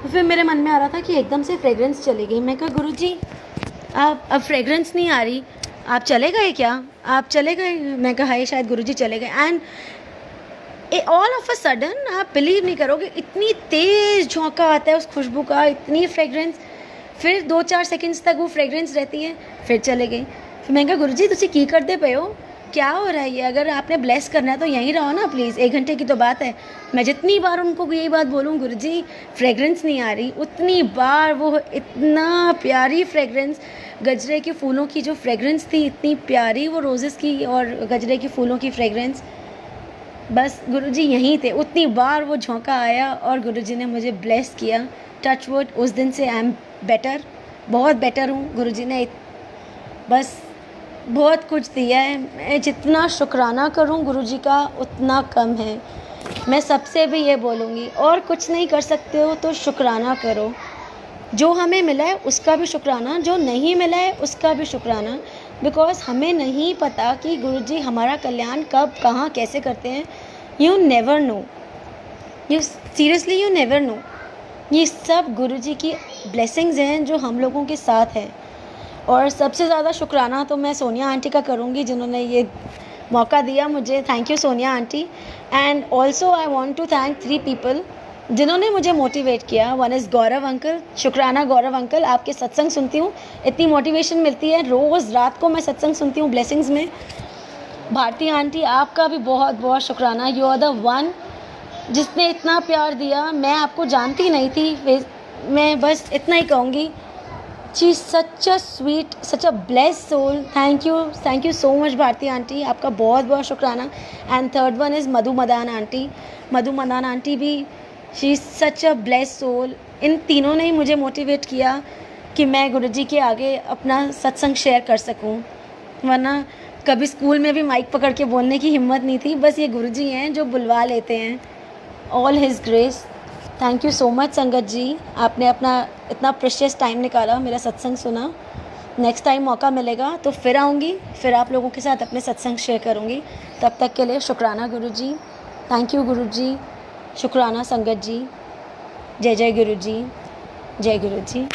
तो फिर मेरे मन में आ रहा था कि एकदम से फ्रेगरेंस चली गई। मैं कहा गुरुजी आप अब फ्रेगरेंस नहीं आ रही, आप चले गए क्या? आप चले गए? मैं कहा ये शायद गुरुजी चले गए। And all of a sudden आप बिलीव नहीं करोगे, इतनी तेज़ झोंका आता है उस खुशबू का, इतनी फ्रेगरेंस। फिर 2-4 सेकंड्स तक वो फ्रेगरेंस रहती है, फिर चले गई। फिर मैं कहा गुरुजी तुसी की करते पे हो, क्या हो रहा है ये? अगर आपने ब्लेस करना है तो यहीं रहो ना प्लीज़, 1 घंटे की तो बात है। मैं जितनी बार उनको यही बात बोलूँ गुरुजी फ्रेगरेंस नहीं आ रही, उतनी बार वो इतना प्यारी फ्रेगरेंस, गजरे के फूलों की जो फ्रेगरेंस थी इतनी प्यारी, वो रोज़ेस की और गजरे के फूलों की फ्रेगरेंस, बस गुरुजी यहीं थे। उतनी बार वो झोंका आया और गुरुजी ने मुझे ब्लेस किया। टच वुड, उस दिन से आई एम बेटर, बहुत बेटर हूँ। गुरुजी ने बस बहुत कुछ दिया है। मैं जितना शुक्राना करूँ गुरुजी का उतना कम है। मैं सबसे भी ये बोलूँगी, और कुछ नहीं कर सकते हो तो शुक्राना करो। जो हमें मिला है उसका भी शुक्राना, जो नहीं मिला है उसका भी शुक्राना, बिकॉज हमें नहीं पता कि गुरुजी हमारा कल्याण कब कहाँ कैसे करते हैं। You never know, you seriously you never know. ये सब गुरुजी की ब्लेसिंग्स हैं जो हम लोगों के साथ है। और सबसे ज़्यादा शुक्राना तो मैं सोनिया आंटी का करूँगी जिन्होंने ये मौका दिया मुझे। Thank you Sonia aunty. And also I want to thank 3 people जिन्होंने मुझे मोटिवेट किया। वन इज़ गौरव अंकल, शुक्राना गौरव अंकल, आपके सत्संग सुनती हूँ, इतनी मोटिवेशन मिलती है। रोज़ रात को मैं सत्संग सुनती हूँ ब्लेसिंग्स में। भारती आंटी आपका भी बहुत बहुत शुक्राना, यू आर द वन जिसने इतना प्यार दिया। मैं आपको जानती नहीं थी, मैं बस इतना ही कहूँगी, she such a sweet, such a bless soul. Thank you so much Bharati aunty, आपका बहुत बहुत शुक्राना। And third one is Madhu Madan aunty. Madhu Madan aunty भी, she is such a bless soul. इन तीनों ने ही मुझे मोटिवेट किया कि मैं गुरुजी के आगे अपना सत्संग शेयर कर सकूं, वरना कभी स्कूल में भी माइक पकड़ के बोलने की हिम्मत नहीं थी। बस ये गुरुजी हैं जो बुलवा लेते हैं। All his grace. Thank you so much संगत जी, आपने अपना इतना प्रेशियस टाइम निकाला, मेरा सत्संग सुना। नेक्स्ट टाइम मौका मिलेगा तो फिर आऊँगी, फिर आप लोगों के साथ अपने सत्संग शेयर करूँगी। तब तक के लिए शुक्राना गुरुजी, थैंक यू गुरुजी, शुक्राना संगत जी, जय जय गुरुजी, जय गुरुजी।